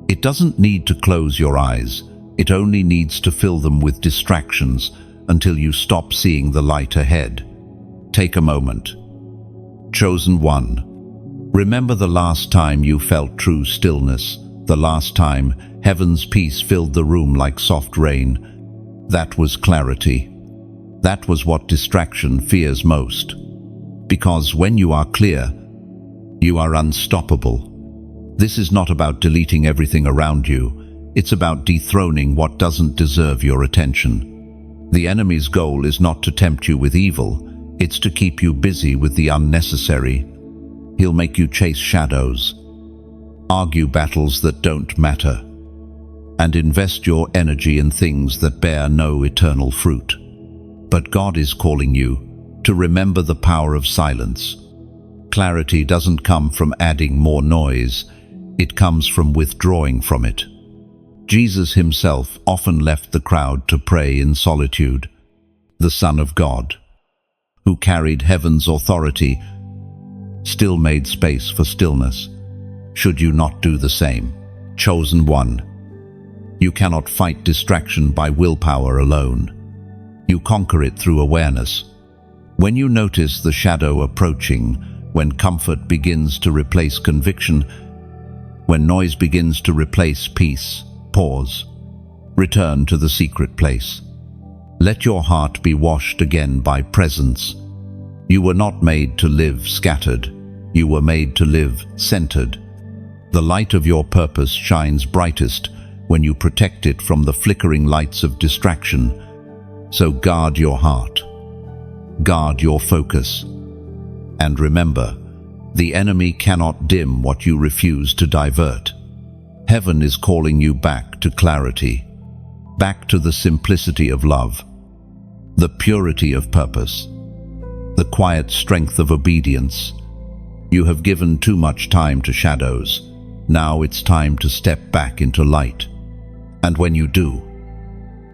It doesn't need to close your eyes, it only needs to fill them with distractions until you stop seeing the light ahead. Take a moment. Chosen one. Remember the last time you felt true stillness, the last time heaven's peace filled the room like soft rain. That was clarity. That was what distraction fears most. Because when you are clear, you are unstoppable. This is not about deleting everything around you. It's about dethroning what doesn't deserve your attention. The enemy's goal is not to tempt you with evil, it's to keep you busy with the unnecessary. He'll make you chase shadows, argue battles that don't matter, and invest your energy in things that bear no eternal fruit. But God is calling you to remember the power of silence. Clarity doesn't come from adding more noise, it comes from withdrawing from it. Jesus himself often left the crowd to pray in solitude. The Son of God, who carried heaven's authority, still made space for stillness. Should you not do the same? Chosen one. You cannot fight distraction by willpower alone. You conquer it through awareness. When you notice the shadow approaching, when comfort begins to replace conviction, when noise begins to replace peace, pause. Return to the secret place. Let your heart be washed again by presence. You were not made to live scattered. You were made to live centered. The light of your purpose shines brightest when you protect it from the flickering lights of distraction. So guard your heart. Guard your focus. And remember, the enemy cannot dim what you refuse to divert. Heaven is calling you back to clarity, back to the simplicity of love, the purity of purpose, the quiet strength of obedience. You have given too much time to shadows. Now it's time to step back into light. And when you do,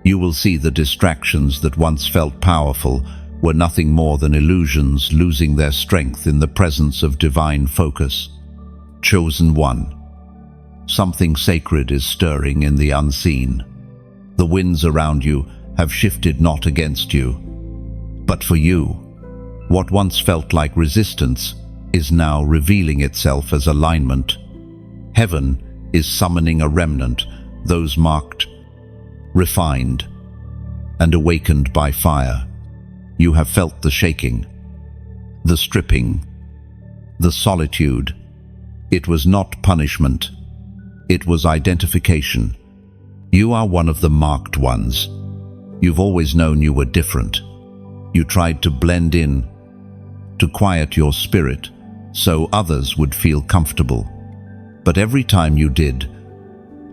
you will see the distractions that once felt powerful were nothing more than illusions losing their strength in the presence of divine focus. Chosen one. Something sacred is stirring in the unseen. The winds around you have shifted not against you, but for you. What once felt like resistance is now revealing itself as alignment. Heaven is summoning a remnant, those marked, refined, and awakened by fire. You have felt the shaking, the stripping, the solitude. It was not punishment. It was identification. You are one of the marked ones. You've always known you were different. You tried to blend in, to quiet your spirit, so others would feel comfortable. But every time you did,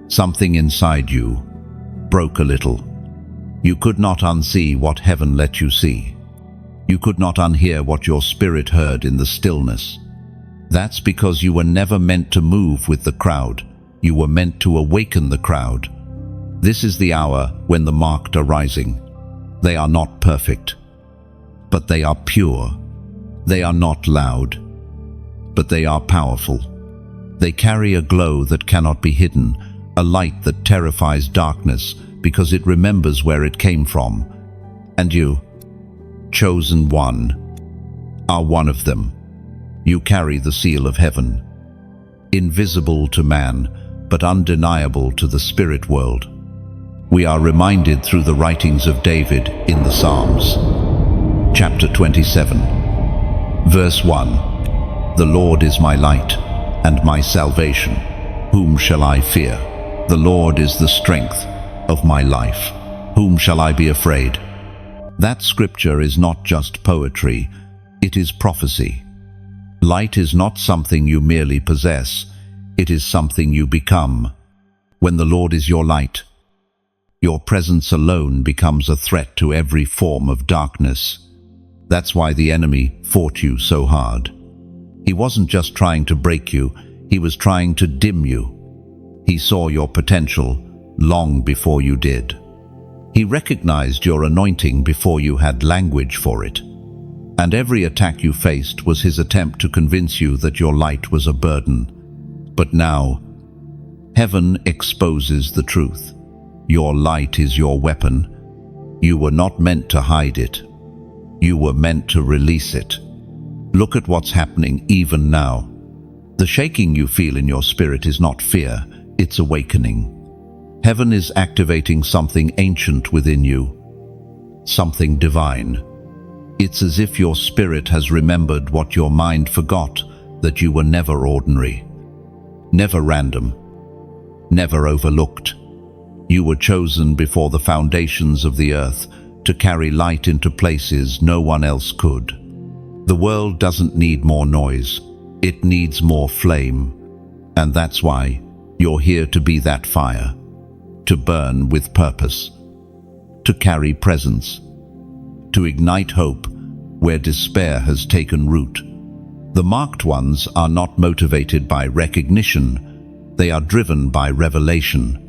something inside you broke a little. You could not unsee what heaven let you see. You could not unhear what your spirit heard in the stillness. That's because you were never meant to move with the crowd. You were meant to awaken the crowd. This is the hour when the marked are rising. They are not perfect, but they are pure. They are not loud, but they are powerful. They carry a glow that cannot be hidden, a light that terrifies darkness because it remembers where it came from. And you, chosen one, are one of them. You carry the seal of heaven, invisible to man, but undeniable to the spirit world. We are reminded through the writings of David in the Psalms. Chapter 27, verse 1. The Lord is my light and my salvation. Whom shall I fear? The Lord is the strength of my life. Whom shall I be afraid? That scripture is not just poetry, it is prophecy. Light is not something you merely possess, it is something you become. When the Lord is your light, your presence alone becomes a threat to every form of darkness. That's why the enemy fought you so hard. He wasn't just trying to break you, he was trying to dim you. He saw your potential long before you did. He recognized your anointing before you had language for it. And every attack you faced was his attempt to convince you that your light was a burden. But now, heaven exposes the truth. Your light is your weapon. You were not meant to hide it. You were meant to release it. Look at what's happening even now. The shaking you feel in your spirit is not fear, it's awakening. Heaven is activating something ancient within you, something divine. It's as if your spirit has remembered what your mind forgot, that you were never ordinary, never random, never overlooked. You were chosen before the foundations of the earth to carry light into places no one else could. The world doesn't need more noise, it needs more flame. And that's why you're here, to be that fire, to burn with purpose, to carry presence, to ignite hope where despair has taken root. The marked ones are not motivated by recognition, they are driven by revelation.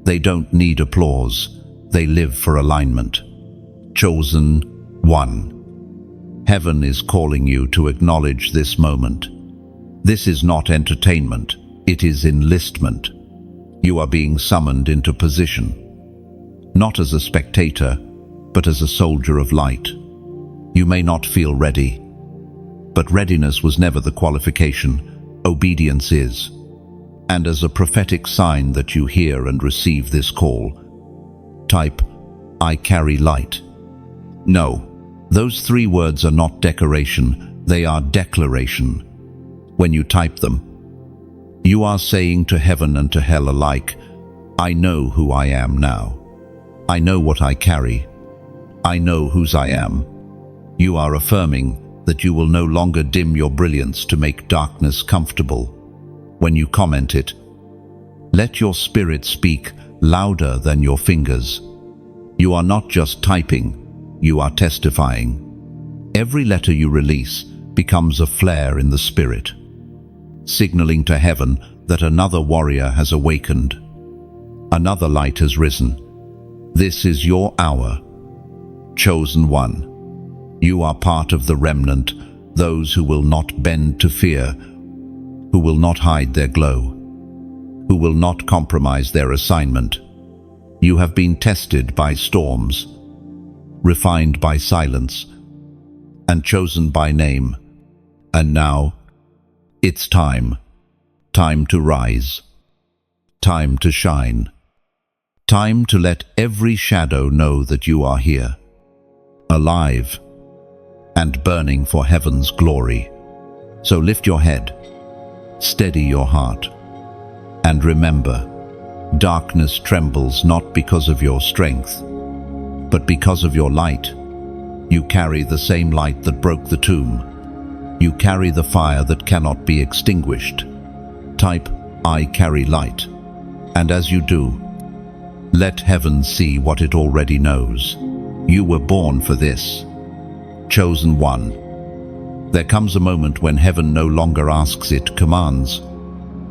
They don't need applause, they live for alignment. Chosen one. Heaven is calling you to acknowledge this moment. This is not entertainment, it is enlistment. You are being summoned into position, not as a spectator, but as a soldier of light. You may not feel ready, but readiness was never the qualification, obedience is. And as a prophetic sign that you hear and receive this call, type, "I carry light." No, those 3 words are not decoration, they are declaration. When you type them, you are saying to heaven and to hell alike, I know who I am now. I know what I carry. I know whose I am. You are affirming that you will no longer dim your brilliance to make darkness comfortable. When you comment it, let your spirit speak louder than your fingers. You are not just typing, you are testifying. Every letter you release becomes a flare in the spirit, signaling to heaven that another warrior has awakened. Another light has risen. This is your hour. Chosen one. You are part of the remnant, those who will not bend to fear, who will not hide their glow, who will not compromise their assignment. You have been tested by storms, refined by silence, and chosen by name. And now, it's time. Time to rise. Time to shine. Time to let every shadow know that you are here, alive, and burning for heaven's glory. So lift your head, steady your heart, and remember, darkness trembles not because of your strength, but because of your light. You carry the same light that broke the tomb. You carry the fire that cannot be extinguished. Type, I carry light. And as you do, let heaven see what it already knows. You were born for this. Chosen one. There comes a moment when heaven no longer asks, it commands.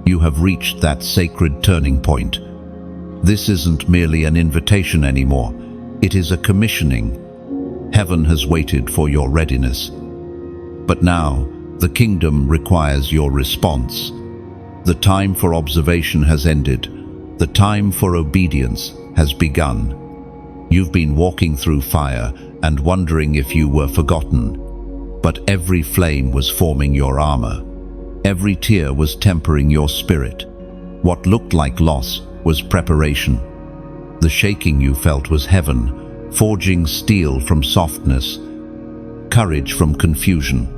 You have reached that sacred turning point. This isn't merely an invitation anymore. It is a commissioning. Heaven has waited for your readiness. But now, the kingdom requires your response. The time for observation has ended. The time for obedience has begun. You've been walking through fire and wondering if you were forgotten. But every flame was forming your armor. Every tear was tempering your spirit. What looked like loss was preparation. The shaking you felt was heaven, forging steel from softness, courage from confusion,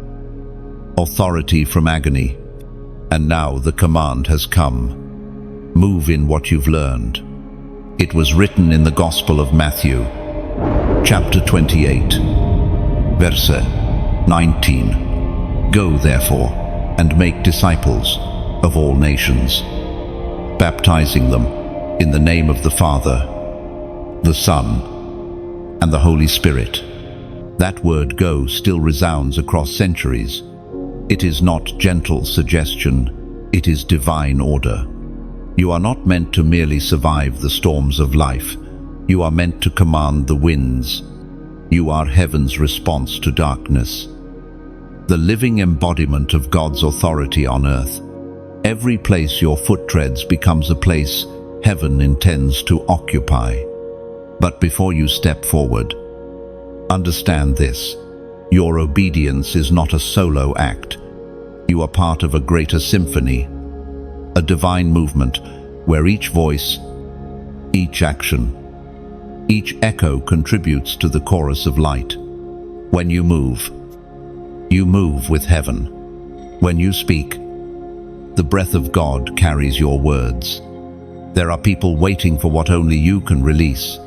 authority from agony. And now the command has come. Move in what you've learned. It was written in the Gospel of Matthew, chapter 28, verse 19. Go therefore and make disciples of all nations, baptizing them in the name of the Father, the Son, and the Holy Spirit. That word go still resounds across centuries. It is not gentle suggestion, it is divine order. You are not meant to merely survive the storms of life. You are meant to command the winds. You are heaven's response to darkness, the living embodiment of God's authority on earth. Every place your foot treads becomes a place heaven intends to occupy. But before you step forward, understand this. Your obedience is not a solo act. You are part of a greater symphony, a divine movement where each voice, each action, each echo contributes to the chorus of light. When you move with heaven. When you speak, the breath of God carries your words. There are people waiting for what only you can release.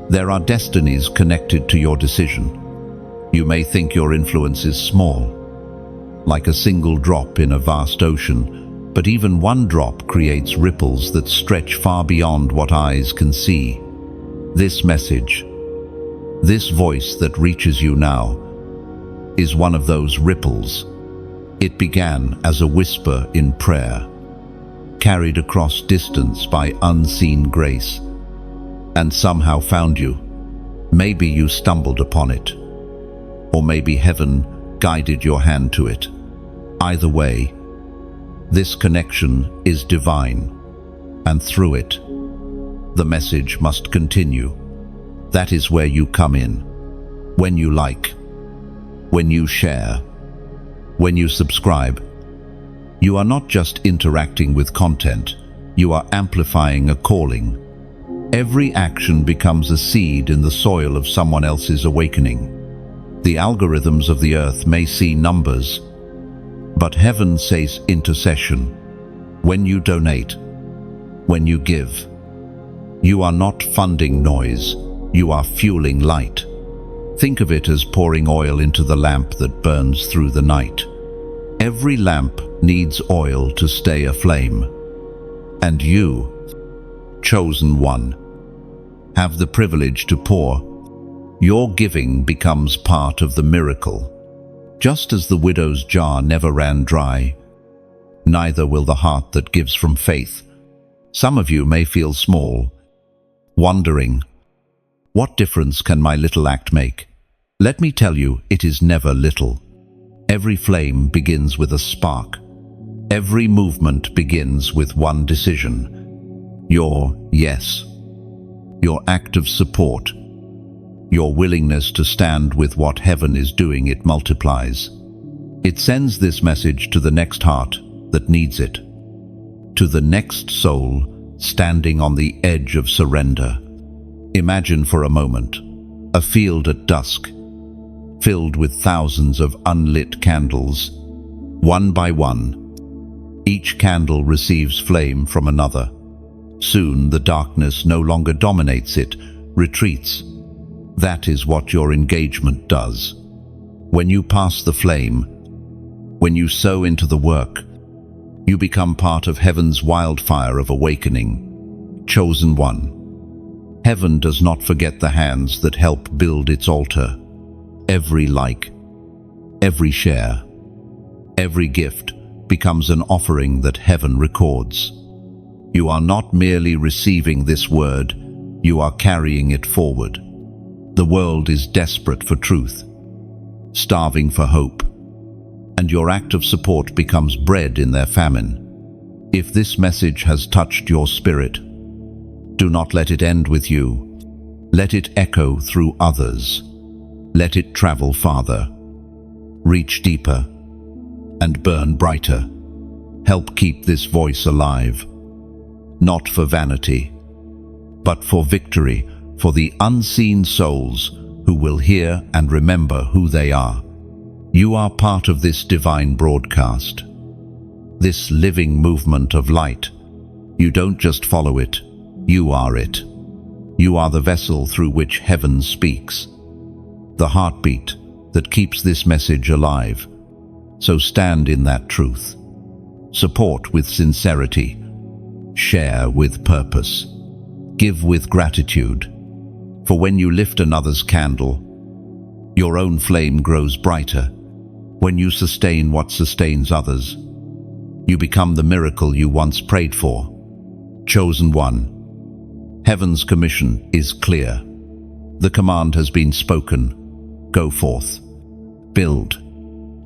There are destinies connected to your decision. You may think your influence is small, like a single drop in a vast ocean, but even one drop creates ripples that stretch far beyond what eyes can see. This message, this voice that reaches you now, is one of those ripples. It began as a whisper in prayer, carried across distance by unseen grace, and somehow found you. Maybe you stumbled upon it, or maybe heaven guided your hand to it. Either way, this connection is divine, and through it, the message must continue. That is where you come in. When you like, when you share, when you subscribe, you are not just interacting with content, you are amplifying a calling. Every action becomes a seed in the soil of someone else's awakening. The algorithms of the earth may see numbers, but heaven says intercession. When you donate, when you give, you are not funding noise, you are fueling light. Think of it as pouring oil into the lamp that burns through the night. Every lamp needs oil to stay aflame. And you, chosen one, have the privilege to pour. Your giving becomes part of the miracle. Just as the widow's jar never ran dry, neither will the heart that gives from faith. Some of you may feel small, wondering, what difference can my little act make? Let me tell you, it is never little. Every flame begins with a spark. Every movement begins with one decision. Your yes, your act of support, your willingness to stand with what heaven is doing, it multiplies. It sends this message to the next heart that needs it, to the next soul standing on the edge of surrender. Imagine for a moment a field at dusk, filled with thousands of unlit candles, one by one. Each candle receives flame from another. Soon the darkness no longer dominates it, retreats. That is what your engagement does. When you pass the flame, when you sow into the work, you become part of heaven's wildfire of awakening. Chosen one. Heaven does not forget the hands that help build its altar. Every like, every share, every gift becomes an offering that heaven records. You are not merely receiving this word, you are carrying it forward. The world is desperate for truth, starving for hope, and your act of support becomes bread in their famine. If this message has touched your spirit, do not let it end with you. Let it echo through others. Let it travel farther, reach deeper, and burn brighter. Help keep this voice alive, not for vanity, but for victory, for the unseen souls who will hear and remember who they are. You are part of this divine broadcast, this living movement of light. You don't just follow it, you are it. You are the vessel through which heaven speaks, the heartbeat that keeps this message alive. So stand in that truth. Support with sincerity. Share with purpose. Give with gratitude. For when you lift another's candle, your own flame grows brighter. When you sustain what sustains others, you become the miracle you once prayed for. Chosen one. Heaven's commission is clear. The command has been spoken. Go forth. Build.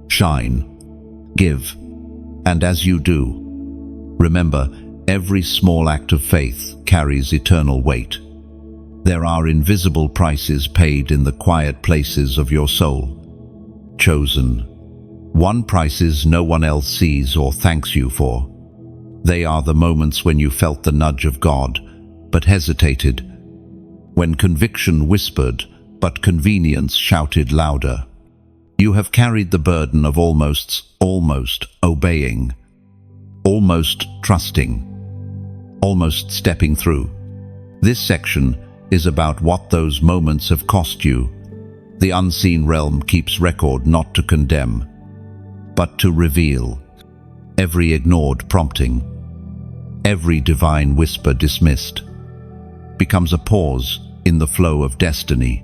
Shine. Give. And as you do, remember, every small act of faith carries eternal weight. There are invisible prices paid in the quiet places of your soul. Chosen one, prices no one else sees or thanks you for. They are the moments when you felt the nudge of God, but hesitated, when conviction whispered, but convenience shouted louder. You have carried the burden of almost obeying, almost trusting, almost stepping through. This section is about what those moments have cost you. The unseen realm keeps record not to condemn, but to reveal. Every ignored prompting, every divine whisper dismissed, becomes a pause in the flow of destiny.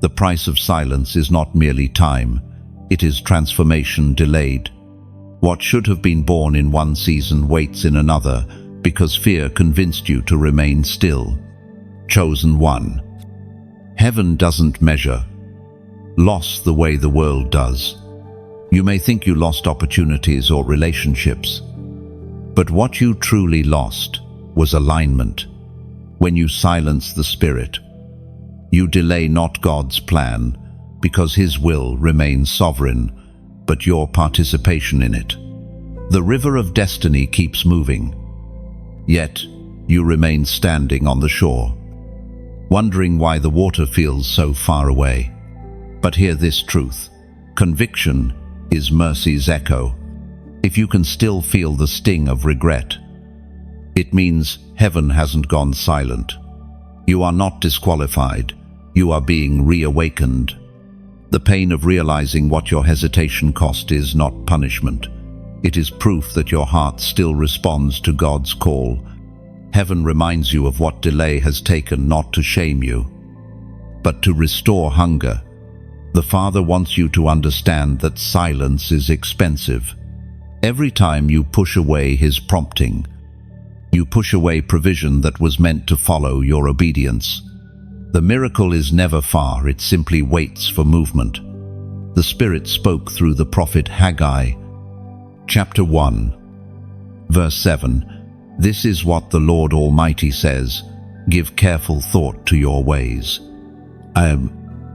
The price of silence is not merely time, it is transformation delayed. What should have been born in one season waits in another because fear convinced you to remain still. Chosen one. Heaven doesn't measure loss the way the world does. You may think you lost opportunities or relationships, but what you truly lost was alignment. When you silence the Spirit, you delay not God's plan because His will remains sovereign, but your participation in it. The river of destiny keeps moving, yet you remain standing on the shore, wondering why the water feels so far away. But hear this truth: conviction is mercy's echo. If you can still feel the sting of regret, it means heaven hasn't gone silent. You are not disqualified, you are being reawakened. The pain of realizing what your hesitation cost is not punishment. It is proof that your heart still responds to God's call. Heaven reminds you of what delay has taken, not to shame you, but to restore hunger. The Father wants you to understand that silence is expensive. Every time you push away His prompting, you push away provision that was meant to follow your obedience. The miracle is never far, it simply waits for movement. The Spirit spoke through the prophet Haggai. Chapter 1, verse 7. This is what the Lord Almighty says: give careful thought to your ways.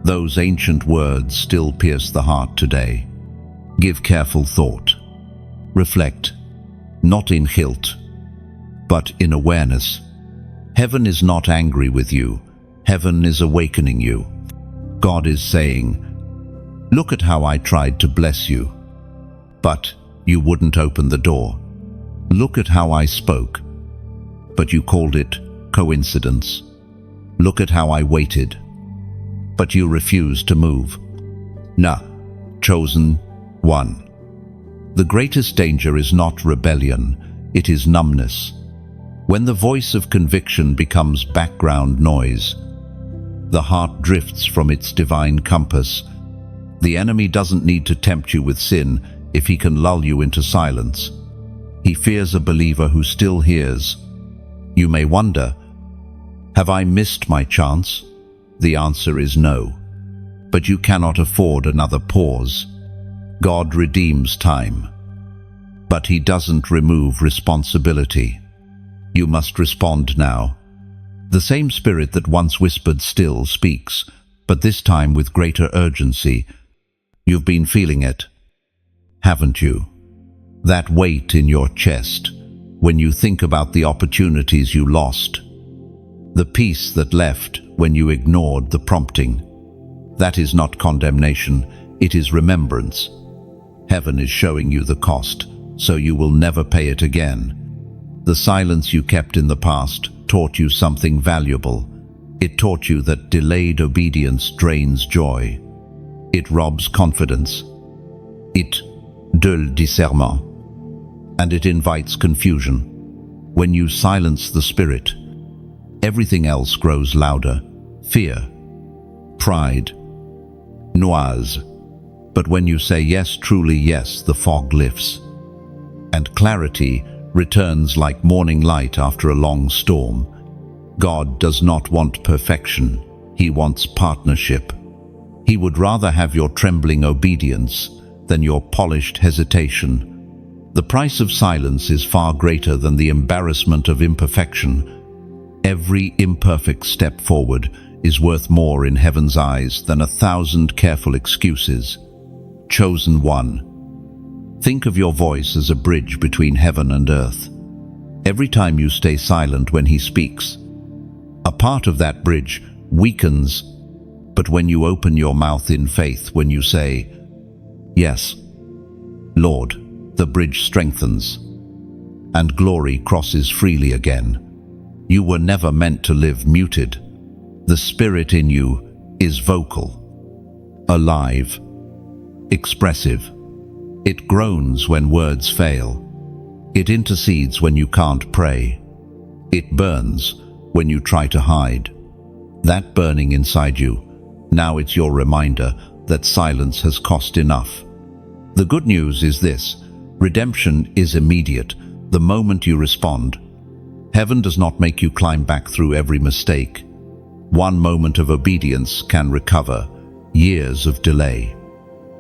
Those ancient words still pierce the heart today. Give careful thought. Reflect, not in guilt, but in awareness. Heaven is not angry with you. Heaven is awakening you. God is saying, look at how I tried to bless you, but you wouldn't open the door. Look at how I spoke, but you called it coincidence. Look at how I waited, but you refused to move. Nah, chosen one. The greatest danger is not rebellion, it is numbness. When the voice of conviction becomes background noise, the heart drifts from its divine compass. The enemy doesn't need to tempt you with sin if he can lull you into silence. He fears a believer who still hears. You may wonder, have I missed my chance? The answer is no. But you cannot afford another pause. God redeems time, but He doesn't remove responsibility. You must respond now. The same Spirit that once whispered still speaks, but this time with greater urgency. You've been feeling it, haven't you? That weight in your chest when you think about the opportunities you lost, the peace that left when you ignored the prompting. That is not condemnation, it is remembrance. Heaven is showing you the cost, so you will never pay it again. The silence you kept in the past taught you something valuable. It taught you that delayed obedience drains joy. It robs confidence. It dull discernement. And it invites confusion. When you silence the Spirit, everything else grows louder. Fear, pride, noise. But when you say yes, truly yes, the fog lifts, and clarity returns like morning light after a long storm. God does not want perfection, He wants partnership. He would rather have your trembling obedience than your polished hesitation. The price of silence is far greater than the embarrassment of imperfection. Every imperfect step forward is worth more in Heaven's eyes than 1,000 careful excuses. Chosen one. Think of your voice as a bridge between heaven and earth. Every time you stay silent when He speaks, a part of that bridge weakens. But when you open your mouth in faith, when you say, yes, Lord, the bridge strengthens, and glory crosses freely again. You were never meant to live muted. The spirit in you is vocal, alive, expressive. It groans when words fail. It intercedes when you can't pray. It burns when you try to hide. That burning inside you, now it's your reminder that silence has cost enough. The good news is this: redemption is immediate, the moment you respond. Heaven does not make you climb back through every mistake. One moment of obedience can recover years of delay.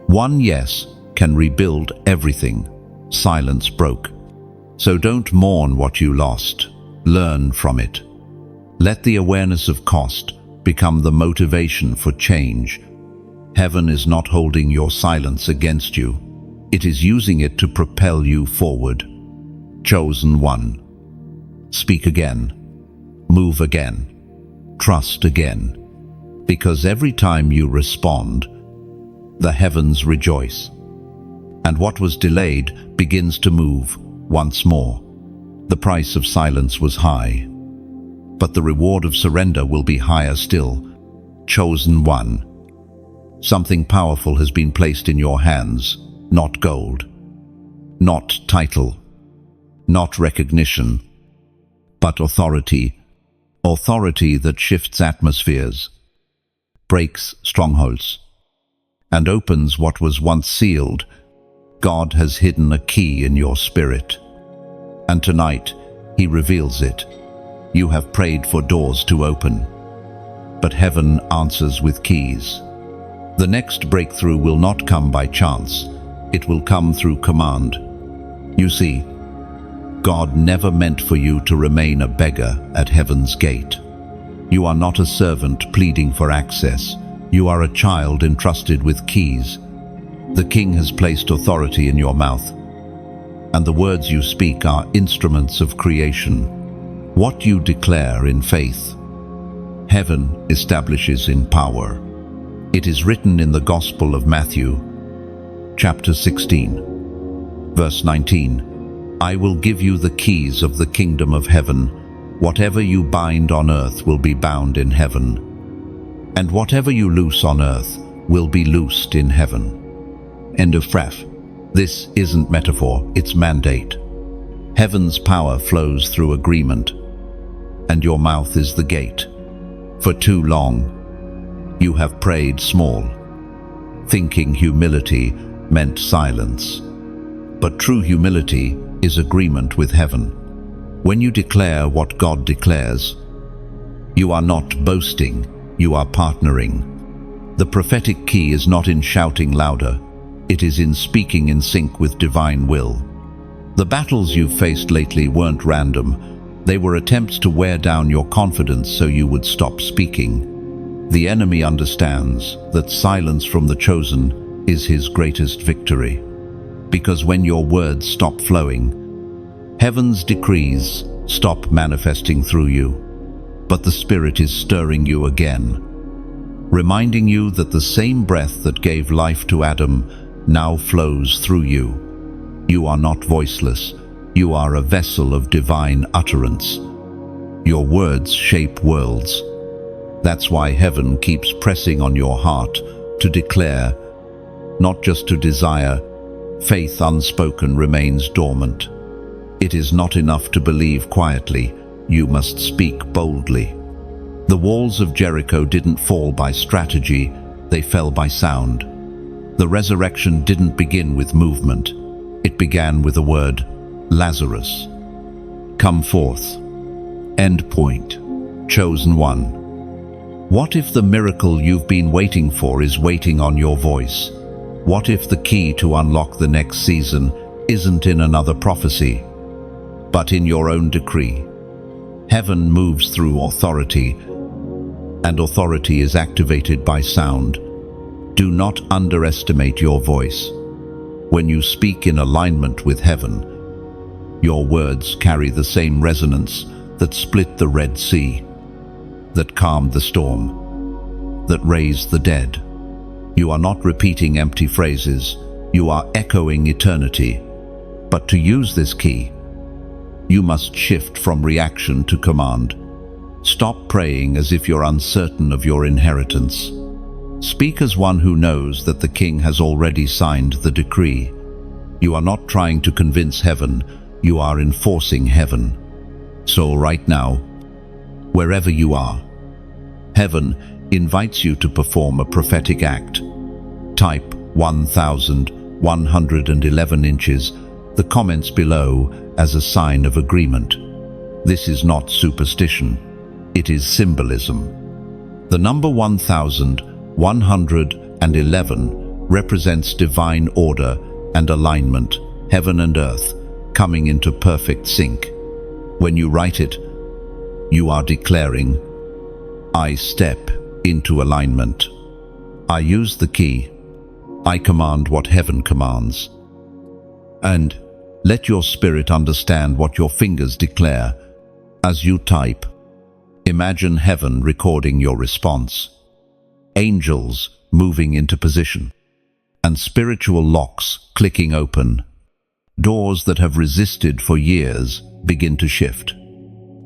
One yes can rebuild everything silence broke. So don't mourn what you lost. Learn from it. Let the awareness of cost become the motivation for change. Heaven is not holding your silence against you. It is using it to propel you forward. Chosen one. Speak again. Move again. Trust again. Because every time you respond, the heavens rejoice. And what was delayed begins to move once more. The price of silence was high, but the reward of surrender will be higher still. Chosen one. Something powerful has been placed in your hands, not gold, not title, not recognition, but authority. Authority that shifts atmospheres, breaks strongholds, and opens what was once sealed. God has hidden a key in your spirit, and tonight He reveals it. You have prayed for doors to open, but heaven answers with keys. The next breakthrough will not come by chance. It will come through command. You see, God never meant for you to remain a beggar at heaven's gate. You are not a servant pleading for access. You are a child entrusted with keys. The King has placed authority in your mouth, and the words you speak are instruments of creation. What you declare in faith, heaven establishes in power. It is written in the Gospel of Matthew, chapter 16, verse 19, I will give you the keys of the kingdom of heaven. Whatever you bind on earth will be bound in heaven, and whatever you loose on earth will be loosed in heaven. End of ref. This isn't metaphor, it's mandate. Heaven's power flows through agreement, and your mouth is the gate. For too long, you have prayed small, thinking humility meant silence. But true humility is agreement with heaven. When you declare what God declares, you are not boasting, you are partnering. The prophetic key is not in shouting louder, it is in speaking in sync with divine will. The battles you've faced lately weren't random. They were attempts to wear down your confidence so you would stop speaking. The enemy understands that silence from the chosen is his greatest victory. Because when your words stop flowing, heaven's decrees stop manifesting through you. But the Spirit is stirring you again, reminding you that the same breath that gave life to Adam now flows through you. You are not voiceless. You are a vessel of divine utterance. Your words shape worlds. That's why heaven keeps pressing on your heart to declare, not just to desire. Faith unspoken remains dormant. It is not enough to believe quietly. You must speak boldly. The walls of Jericho didn't fall by strategy, they fell by sound. The resurrection didn't begin with movement. It began with the word, Lazarus, come forth. End point. Chosen one. What if the miracle you've been waiting for is waiting on your voice? What if the key to unlock the next season isn't in another prophecy, but in your own decree? Heaven moves through authority, and authority is activated by sound. Do not underestimate your voice. When you speak in alignment with heaven, your words carry the same resonance that split the Red Sea, that calmed the storm, that raised the dead. You are not repeating empty phrases, you are echoing eternity. But to use this key, You must shift from reaction to command. Stop praying as if you're uncertain of your inheritance. Speak as one who knows that the king has already signed the decree. You are not trying to convince heaven, you are enforcing heaven. So right now, wherever you are, heaven invites you to perform a prophetic act. Type 1111 inches, the comments below, as a sign of agreement. This is not superstition, it is symbolism. The number 1111 represents divine order and alignment, heaven and earth coming into perfect sync. When you write it, you are declaring, I step into alignment. I use the key. I command what heaven commands. And let your spirit understand what your fingers declare. As you type, imagine heaven recording your response, angels moving into position, and spiritual locks clicking open. Doors that have resisted for years begin to shift.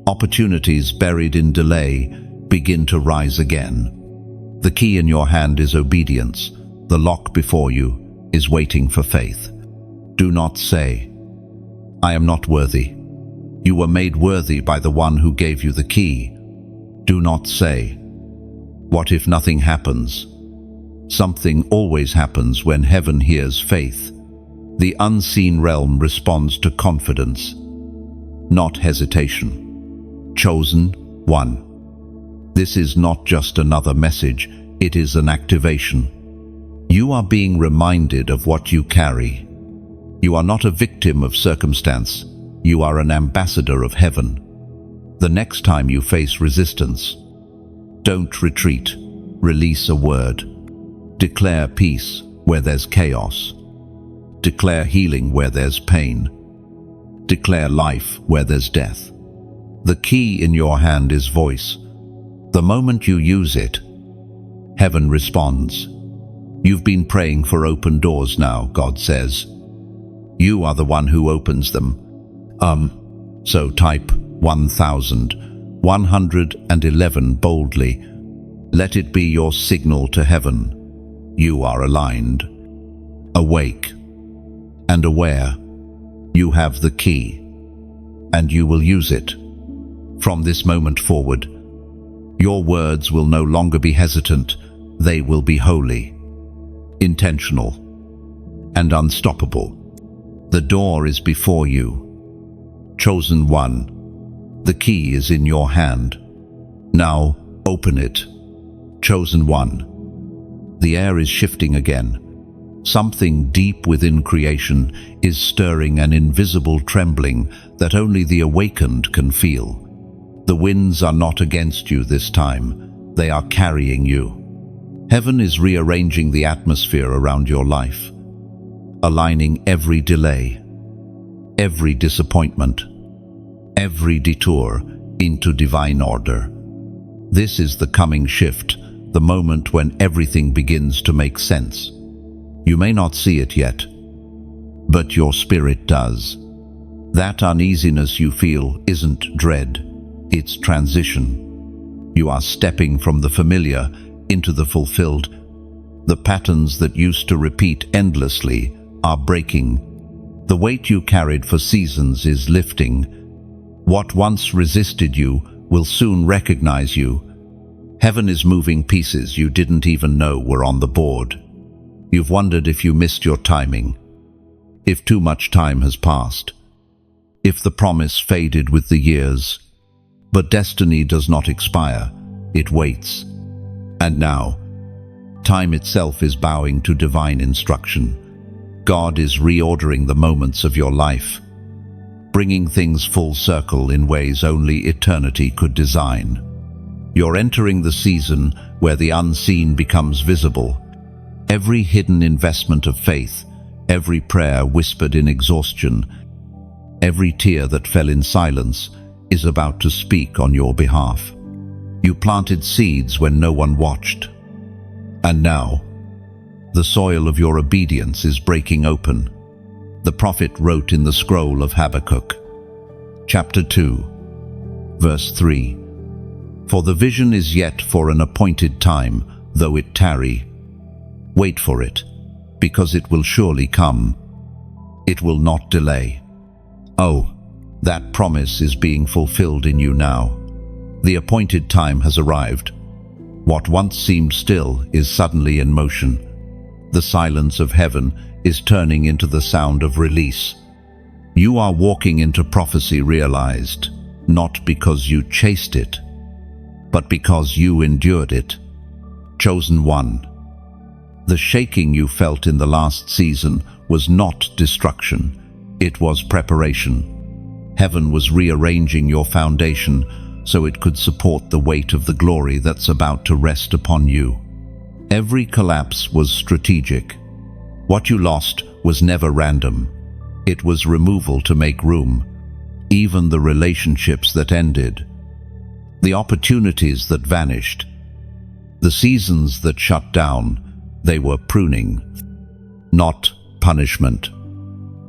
Opportunities buried in delay begin to rise again. The key in your hand is obedience. The lock before you is waiting for faith. Do not say, I am not worthy. You were made worthy by the one who gave you the key. Do not say, what if nothing happens? Something always happens when heaven hears faith. The unseen realm responds to confidence, not hesitation. Chosen one. This is not just another message, it is an activation. You are being reminded of what you carry. You are not a victim of circumstance, you are an ambassador of heaven. The next time you face resistance, don't retreat, release a word. Declare peace where there's chaos. Declare healing where there's pain. Declare life where there's death. The key in your hand is voice. The moment you use it, heaven responds. You've been praying for open doors now, God says. You are the one who opens them. So type 1111 boldly. Let it be your signal to heaven. You are aligned, awake, and aware. You have the key, and you will use it. From this moment forward, your words will no longer be hesitant. They will be holy, intentional, and unstoppable. The door is before you. Chosen one. The key is in your hand. Now open it. Chosen one. The air is shifting again. Something deep within creation is stirring an invisible trembling that only the awakened can feel. The winds are not against you this time. They are carrying you. Heaven is rearranging the atmosphere around your life, aligning every delay, every disappointment, every detour into divine order. This is the coming shift, the moment when everything begins to make sense. You may not see it yet, but your spirit does. That uneasiness you feel isn't dread, it's transition. You are stepping from the familiar into the fulfilled. The patterns that used to repeat endlessly are breaking. The weight you carried for seasons is lifting. What once resisted you will soon recognize you. Heaven is moving pieces you didn't even know were on the board. You've wondered if you missed your timing, if too much time has passed, if the promise faded with the years. But destiny does not expire, it waits. And now, time itself is bowing to divine instruction. God is reordering the moments of your life, bringing things full circle in ways only eternity could design. You're entering the season where the unseen becomes visible. Every hidden investment of faith, every prayer whispered in exhaustion, every tear that fell in silence is about to speak on your behalf. You planted seeds when no one watched. And now, the soil of your obedience is breaking open. The prophet wrote in the scroll of Habakkuk, Chapter 2, verse 3. For the vision is yet for an appointed time, though it tarry. Wait for it, because it will surely come. It will not delay. Oh, that promise is being fulfilled in you now. The appointed time has arrived. What once seemed still is suddenly in motion. The silence of heaven is turning into the sound of release. You are walking into prophecy realized, not because you chased it, but because you endured it. Chosen one. The shaking you felt in the last season was not destruction, it was preparation. Heaven was rearranging your foundation so it could support the weight of the glory that's about to rest upon you. Every collapse was strategic. What you lost was never random. It was removal to make room. Even the relationships that ended, the opportunities that vanished, the seasons that shut down, they were pruning, not punishment.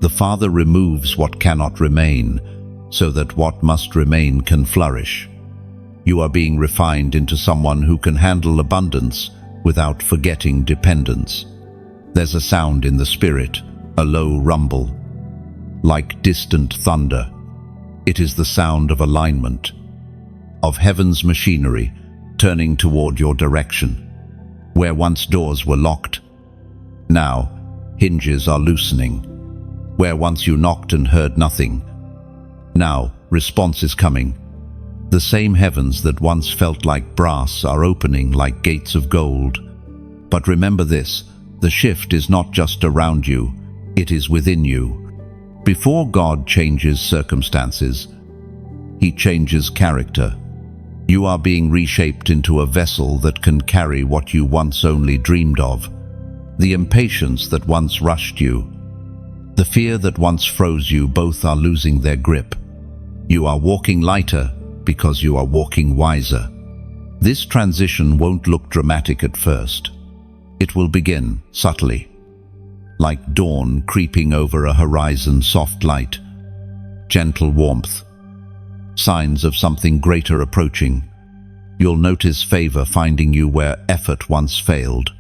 The Father removes what cannot remain, so that what must remain can flourish. You are being refined into someone who can handle abundance without forgetting dependence. There's a sound in the spirit, a low rumble, like distant thunder. It is the sound of alignment, of heaven's machinery turning toward your direction. Where once doors were locked, now hinges are loosening. Where once you knocked and heard nothing, now response is coming. The same heavens that once felt like brass are opening like gates of gold. But remember this, the shift is not just around you, it is within you. Before God changes circumstances, He changes character. You are being reshaped into a vessel that can carry what you once only dreamed of. The impatience that once rushed you, the fear that once froze you, both are losing their grip. You are walking lighter because you are walking wiser. This transition won't look dramatic at first. It will begin subtly, like dawn creeping over a horizon, soft light, gentle warmth, signs of something greater approaching. You'll notice favor finding you where effort once failed.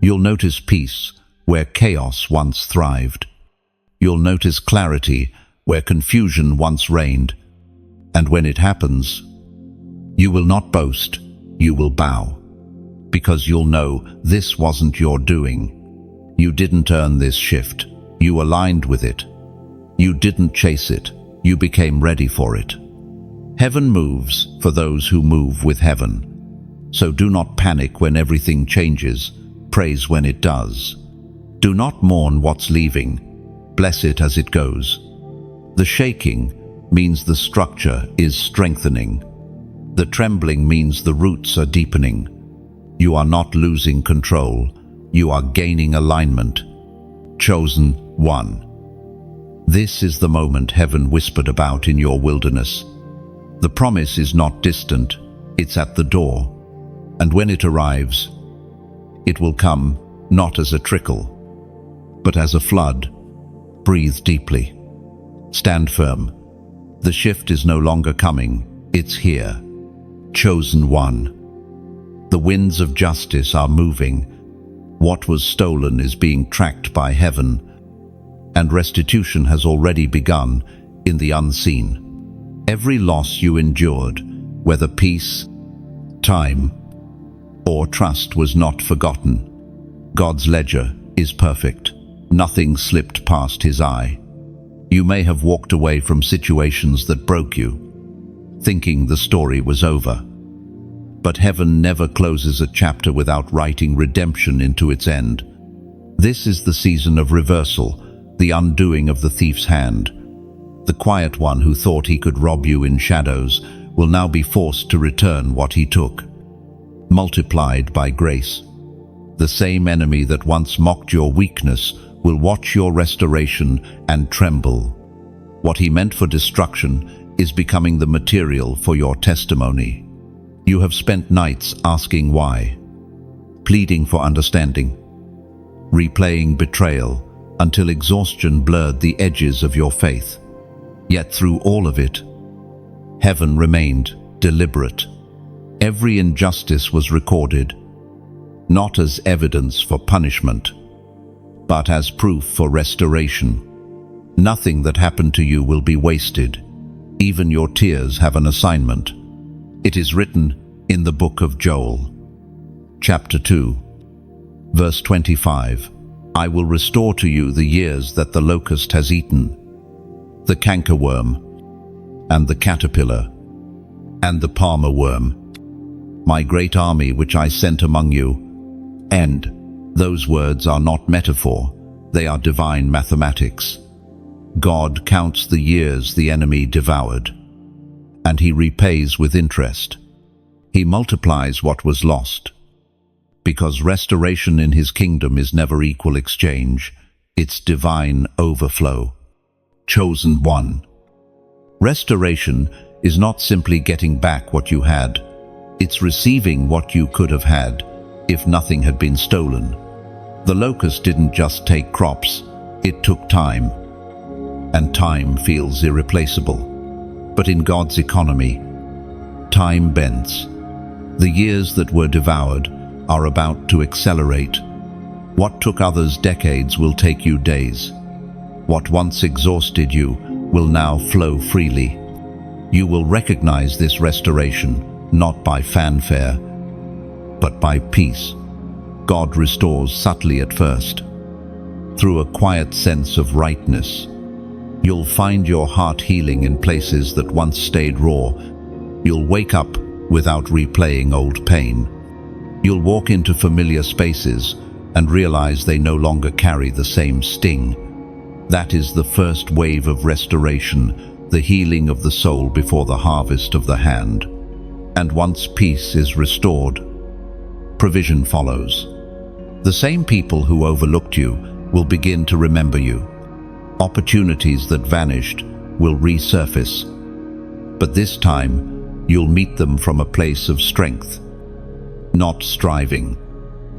You'll notice peace where chaos once thrived. You'll notice clarity where confusion once reigned. And when it happens, you will not boast, you will bow, because you'll know this wasn't your doing. You didn't earn this shift, you aligned with it. You didn't chase it, you became ready for it. Heaven moves for those who move with heaven. So do not panic when everything changes, praise when it does. Do not mourn what's leaving, bless it as it goes. The shaking means the structure is strengthening. The trembling means the roots are deepening. You are not losing control, you are gaining alignment. Chosen one. This is the moment heaven whispered about in your wilderness. The promise is not distant, it's at the door. And when it arrives, it will come not as a trickle, but as a flood. Breathe deeply. Stand firm. The shift is no longer coming, it's here. Chosen one. The winds of justice are moving. What was stolen is being tracked by heaven, and restitution has already begun in the unseen. Every loss you endured, whether peace, time, or trust, was not forgotten. God's ledger is perfect. Nothing slipped past His eye. You may have walked away from situations that broke you, thinking the story was over. But heaven never closes a chapter without writing redemption into its end. This is the season of reversal, the undoing of the thief's hand. The quiet one who thought he could rob you in shadows will now be forced to return what he took, multiplied by grace. The same enemy that once mocked your weakness will watch your restoration and tremble. What he meant for destruction is becoming the material for your testimony. You have spent nights asking why, pleading for understanding, replaying betrayal until exhaustion blurred the edges of your faith. Yet through all of it, Heaven remained deliberate. Every injustice was recorded, not as evidence for punishment, but as proof for restoration. Nothing that happened to you will be wasted. Even your tears have an assignment. It is written in the book of Joel, chapter 2, verse 25. I will restore to you the years that the locust has eaten, the cankerworm, and the caterpillar, and the palmer worm, my great army which I sent among you. And those words are not metaphor, they are divine mathematics. God counts the years the enemy devoured, and he repays with interest. He multiplies what was lost, because restoration in his kingdom is never equal exchange, it's divine overflow. Chosen one. Restoration is not simply getting back what you had, it's receiving what you could have had if nothing had been stolen. The locust didn't just take crops, it took time. And time feels irreplaceable. But in God's economy, time bends. The years that were devoured are about to accelerate. What took others decades will take you days. What once exhausted you will now flow freely. You will recognize this restoration not by fanfare, but by peace. God restores subtly at first, through a quiet sense of rightness. You'll find your heart healing in places that once stayed raw. You'll wake up without replaying old pain. You'll walk into familiar spaces and realize they no longer carry the same sting. That is the first wave of restoration, the healing of the soul before the harvest of the hand. And once peace is restored, provision follows. The same people who overlooked you will begin to remember you. Opportunities that vanished will resurface. But this time, you'll meet them from a place of strength, not striving.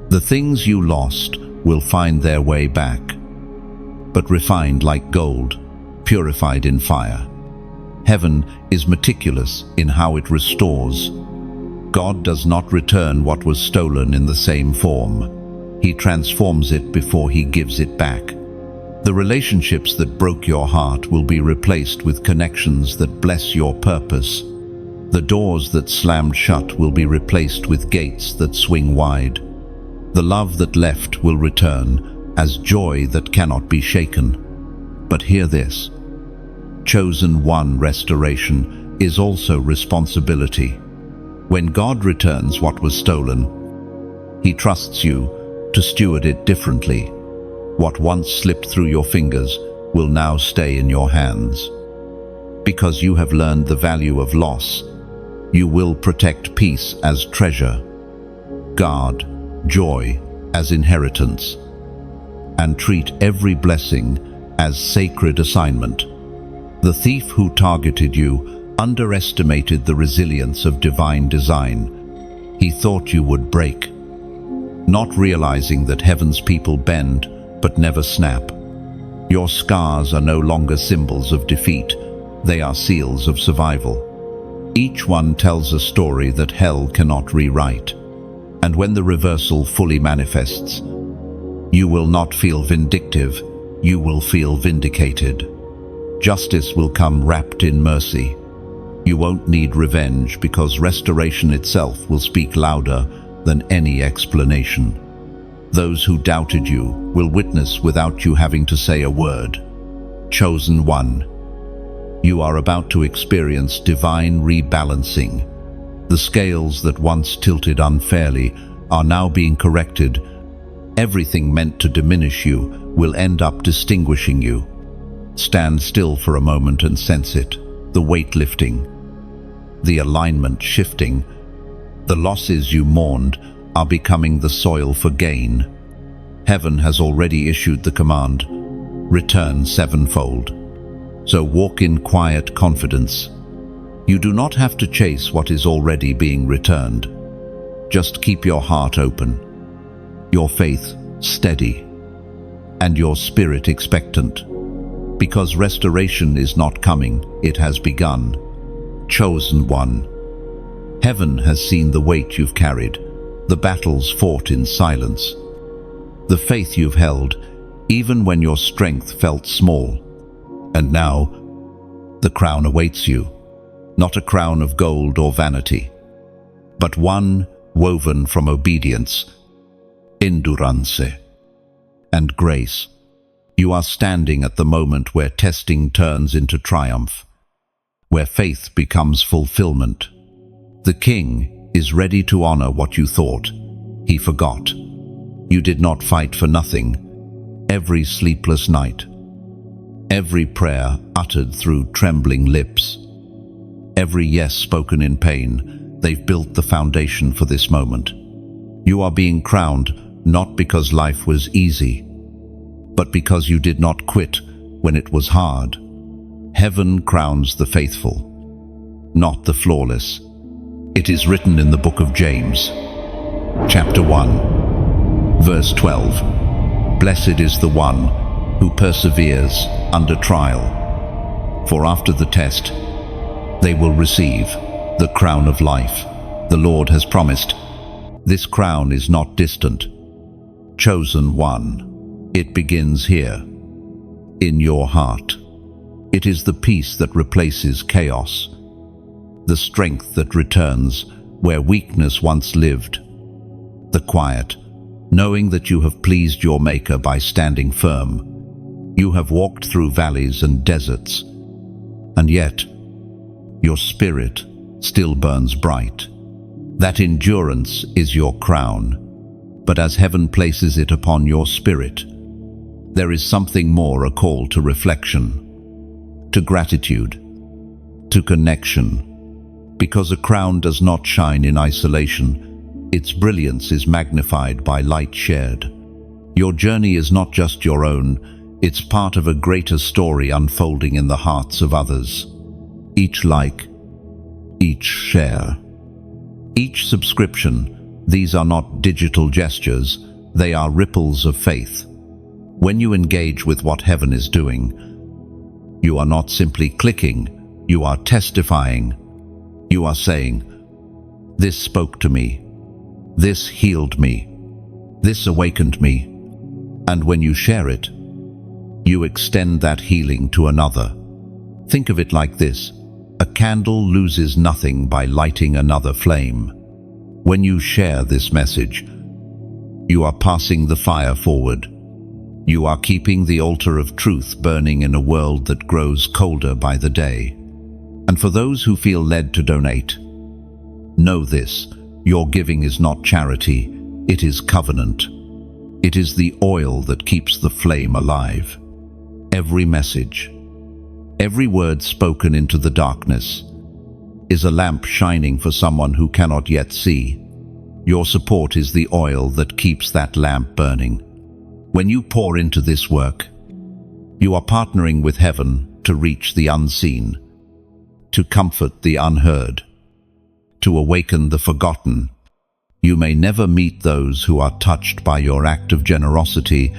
The things you lost will find their way back, but refined like gold, purified in fire. Heaven is meticulous in how it restores. God does not return what was stolen in the same form. He transforms it before he gives it back. The relationships that broke your heart will be replaced with connections that bless your purpose. The doors that slammed shut will be replaced with gates that swing wide. The love that left will return as joy that cannot be shaken. But hear this: chosen one restoration is also responsibility. When God returns what was stolen, he trusts you to steward it differently. What once slipped through your fingers will now stay in your hands. Because you have learned the value of loss, you will protect peace as treasure, guard joy as inheritance, and treat every blessing as sacred assignment. The thief who targeted you underestimated the resilience of divine design. He thought you would break, not realizing that heaven's people bend but never snap. Your scars are no longer symbols of defeat, they are seals of survival. Each one tells a story that hell cannot rewrite. And when the reversal fully manifests, you will not feel vindictive, you will feel vindicated. Justice will come wrapped in mercy. You won't need revenge because restoration itself will speak louder than any explanation. Those who doubted you will witness without you having to say a word. Chosen one, you are about to experience divine rebalancing. The scales that once tilted unfairly are now being corrected. Everything meant to diminish you will end up distinguishing you. Stand still for a moment and sense it. The weight lifting, the alignment shifting. The losses you mourned are becoming the soil for gain. Heaven has already issued the command, return sevenfold. So walk in quiet confidence. You do not have to chase what is already being returned. Just keep your heart open, your faith steady, and your spirit expectant. Because restoration is not coming, it has begun. chosen one. Heaven has seen the weight you've carried, the battles fought in silence, the faith you've held, even when your strength felt small. And now, the crown awaits you, not a crown of gold or vanity, but one woven from obedience, endurance, and grace. You are standing at the moment where testing turns into triumph, where faith becomes fulfillment. The King is ready to honor what you thought he forgot. You did not fight for nothing. Every sleepless night, every prayer uttered through trembling lips, every yes spoken in pain, they've built the foundation for this moment. You are being crowned not because life was easy, but because you did not quit when it was hard. Heaven crowns the faithful, not the flawless. It is written in the book of James, chapter 1, verse 12. Blessed is the one who perseveres under trial, for after the test, they will receive the crown of life the Lord has promised. This crown is not distant. Chosen one. It begins here, in your heart. It is the peace that replaces chaos, the strength that returns where weakness once lived, the quiet, knowing that you have pleased your Maker by standing firm. You have walked through valleys and deserts, and yet your spirit still burns bright. That endurance is your crown, but as heaven places it upon your spirit, there is something more, a call to reflection, to gratitude, to connection. Because a crown does not shine in isolation, its brilliance is magnified by light shared. Your journey is not just your own, it's part of a greater story unfolding in the hearts of others. Each like, each share, each subscription, these are not digital gestures, they are ripples of faith. When you engage with what heaven is doing, you are not simply clicking, you are testifying. You are saying, "This spoke to me, this healed me, this awakened me." And when you share it, you extend that healing to another. Think of it like this: a candle loses nothing by lighting another flame. When you share this message, you are passing the fire forward. You are keeping the altar of truth burning in a world that grows colder by the day. And for those who feel led to donate, know this: your giving is not charity, it is covenant. It is the oil that keeps the flame alive. Every message, every word spoken into the darkness, is a lamp shining for someone who cannot yet see. Your support is the oil that keeps that lamp burning. When you pour into this work, you are partnering with heaven to reach the unseen, to comfort the unheard, to awaken the forgotten. You may never meet those who are touched by your act of generosity,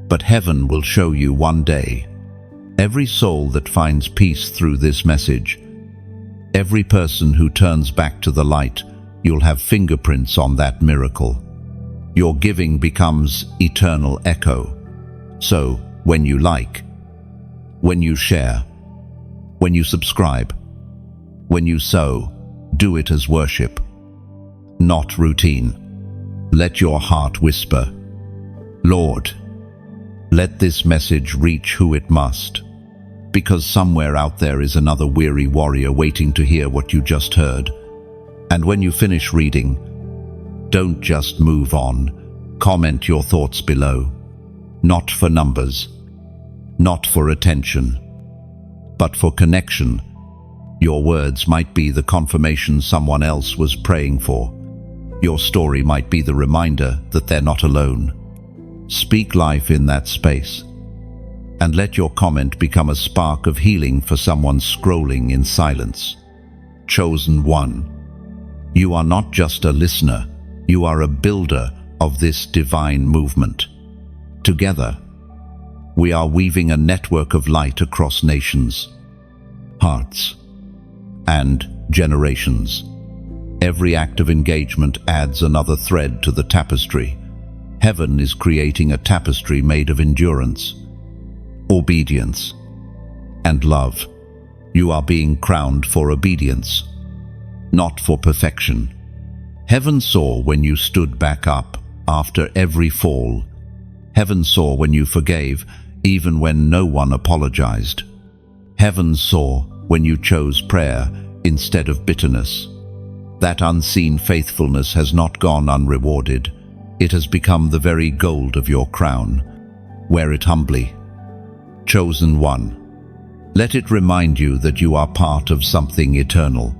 but heaven will show you one day. Every soul that finds peace through this message, every person who turns back to the light, you'll have fingerprints on that miracle. Your giving becomes eternal echo. So, when you like, when you share, when you subscribe, when you sow, do it as worship, not routine. Let your heart whisper, "Lord, let this message reach who it must," because somewhere out there is another weary warrior waiting to hear what you just heard. And when you finish reading, don't just move on. Comment your thoughts below. Not for numbers, not for attention, but for connection. Your words might be the confirmation someone else was praying for. Your story might be the reminder that they're not alone. Speak life in that space, and let your comment become a spark of healing for someone scrolling in silence. Chosen one. You are not just a listener, you are a builder of this divine movement. Together, we are weaving a network of light across nations, hearts, and generations. Every act of engagement adds another thread to the tapestry. Heaven is creating a tapestry made of endurance, obedience, and love. You are being crowned for obedience, not for perfection. Heaven saw when you stood back up after every fall. Heaven saw when you forgave, even when no one apologized. Heaven saw when you chose prayer instead of bitterness. That unseen faithfulness has not gone unrewarded. It has become the very gold of your crown. Wear it humbly. Chosen one. Let it remind you that you are part of something eternal.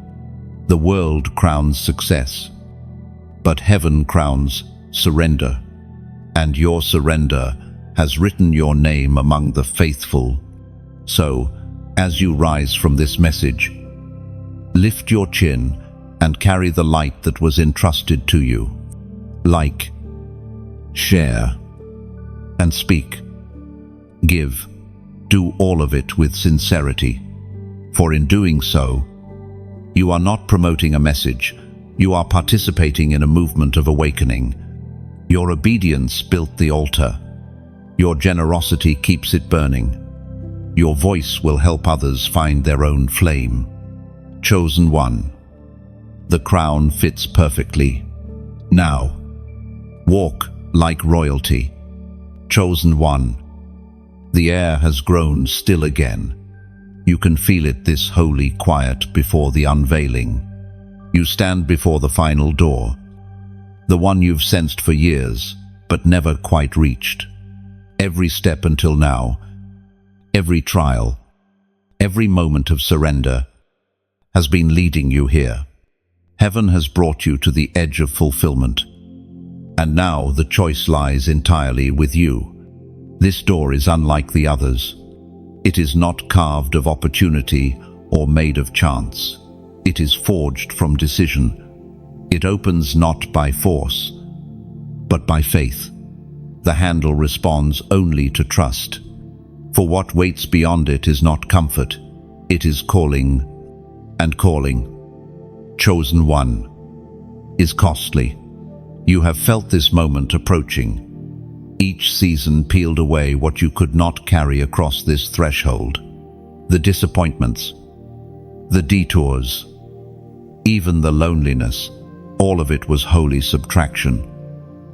The world crowns success, but heaven crowns surrender. And your surrender has written your name among the faithful. So, as you rise from this message, lift your chin and carry the light that was entrusted to you. Like, share, and speak. Give. Do all of it with sincerity. For in doing so, you are not promoting a message, you are participating in a movement of awakening. Your obedience built the altar. Your generosity keeps it burning. Your voice will help others find their own flame. Chosen one. The crown fits perfectly. Now, walk like royalty. Chosen one. The air has grown still again. You can feel it, this holy quiet before the unveiling. You stand before the final door, the one you've sensed for years, but never quite reached. Every step until now, every trial, every moment of surrender has been leading you here. Heaven has brought you to the edge of fulfillment, and now the choice lies entirely with you. This door is unlike the others. It is not carved of opportunity or made of chance. It is forged from decision. It opens not by force, but by faith. The handle responds only to trust. For what waits beyond it is not comfort. It is calling, and calling. Chosen one is costly. You have felt this moment approaching. Each season peeled away what you could not carry across this threshold. The disappointments, the detours, even the loneliness, all of it was holy subtraction.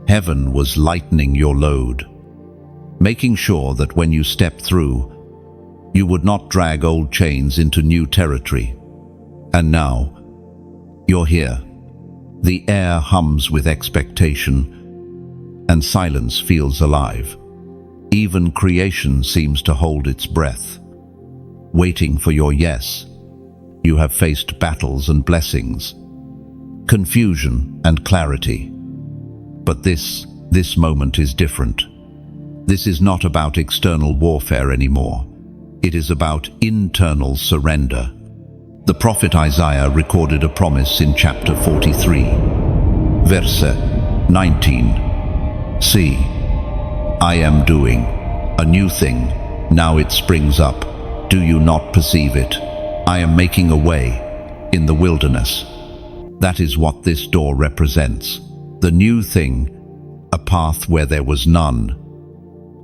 Heaven was lightening your load, making sure that when you stepped through, you would not drag old chains into new territory. And now, you're here. The air hums with expectation, and silence feels alive. Even creation seems to hold its breath, waiting for your yes. You have faced battles and blessings, confusion and clarity. But this moment is different. This is not about external warfare anymore. It is about internal surrender. The prophet Isaiah recorded a promise in chapter 43, verse 19. See, I am doing a new thing. Now it springs up. Do you not perceive it? I am making a way in the wilderness. That is what this door represents. The new thing, a path where there was none.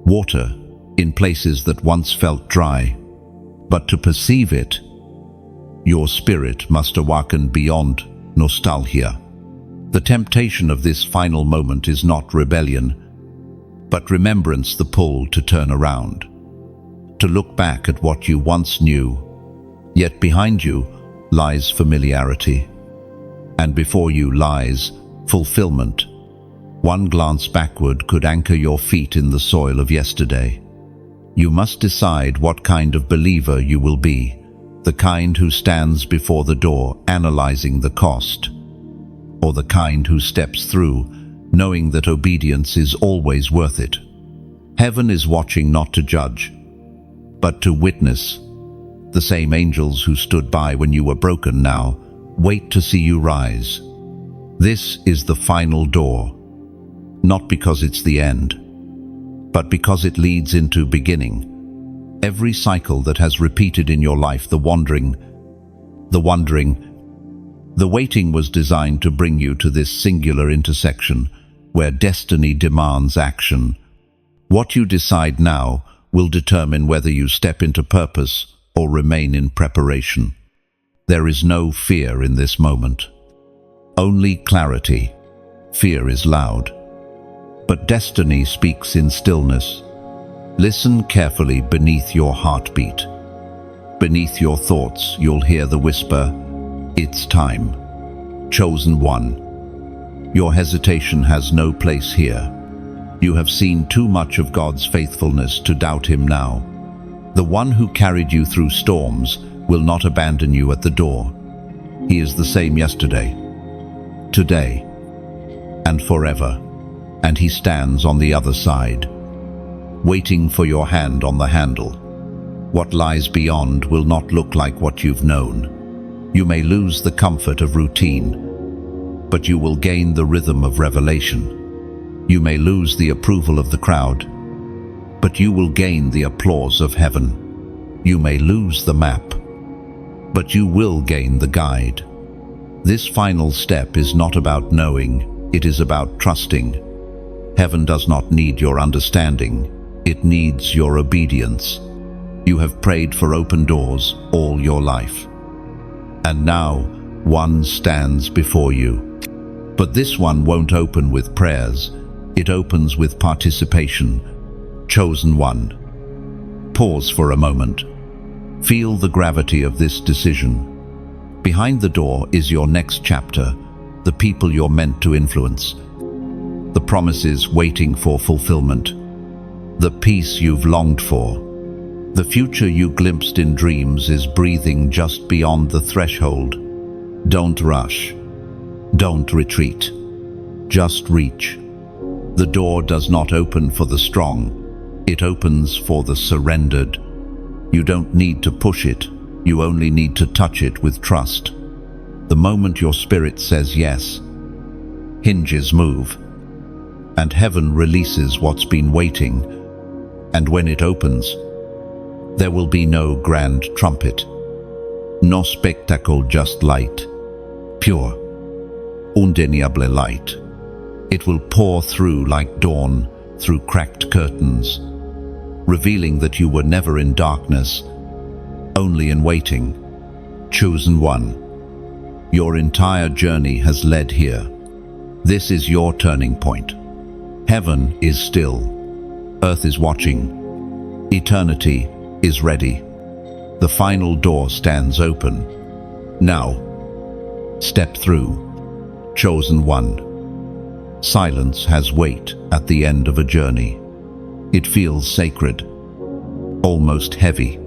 Water in places that once felt dry. But to perceive it, your spirit must awaken beyond nostalgia. The temptation of this final moment is not rebellion, but remembrance, the pull to turn around, to look back at what you once knew. Yet behind you lies familiarity, and before you lies fulfillment. One glance backward could anchor your feet in the soil of yesterday. You must decide what kind of believer you will be, the kind who stands before the door analyzing the cost, or the kind who steps through knowing that obedience is always worth it. Heaven is watching not to judge, but to witness. The same angels who stood by when you were broken now wait to see you rise. This is the final door, not because it's the end, but because it leads into beginning. Every cycle that has repeated in your life, the wandering, the wondering. The waiting was designed to bring you to this singular intersection where destiny demands action. What you decide now will determine whether you step into purpose or remain in preparation. There is no fear in this moment. Only clarity. Fear is loud. But destiny speaks in stillness. Listen carefully beneath your heartbeat. Beneath your thoughts, you'll hear the whisper, "It's time." Chosen one. Your hesitation has no place here. You have seen too much of God's faithfulness to doubt Him now. The one who carried you through storms will not abandon you at the door. He is the same yesterday, today, and forever. And He stands on the other side, waiting for your hand on the handle. What lies beyond will not look like what you've known. You may lose the comfort of routine, but you will gain the rhythm of revelation. You may lose the approval of the crowd, but you will gain the applause of heaven. You may lose the map, but you will gain the guide. This final step is not about knowing, it is about trusting. Heaven does not need your understanding, it needs your obedience. You have prayed for open doors all your life. And now, one stands before you. But this one won't open with prayers, it opens with participation. Chosen one. Pause for a moment. Feel the gravity of this decision. Behind the door is your next chapter, the people you're meant to influence, the promises waiting for fulfillment, the peace you've longed for. The future you glimpsed in dreams is breathing just beyond the threshold. Don't rush. Don't retreat. Just reach. The door does not open for the strong. It opens for the surrendered. You don't need to push it. You only need to touch it with trust. The moment your spirit says yes, hinges move, and heaven releases what's been waiting. And when it opens, there will be no grand trumpet, no spectacle, just light, pure, undeniable light. It will pour through like dawn through cracked curtains, revealing that you were never in darkness, only in waiting. Chosen one. Your entire journey has led here. This is your turning point. Heaven is still. Earth is watching. Eternity is ready. The final door stands open. Now, step through. Chosen one. Silence has weight at the end of a journey. It feels sacred, almost heavy,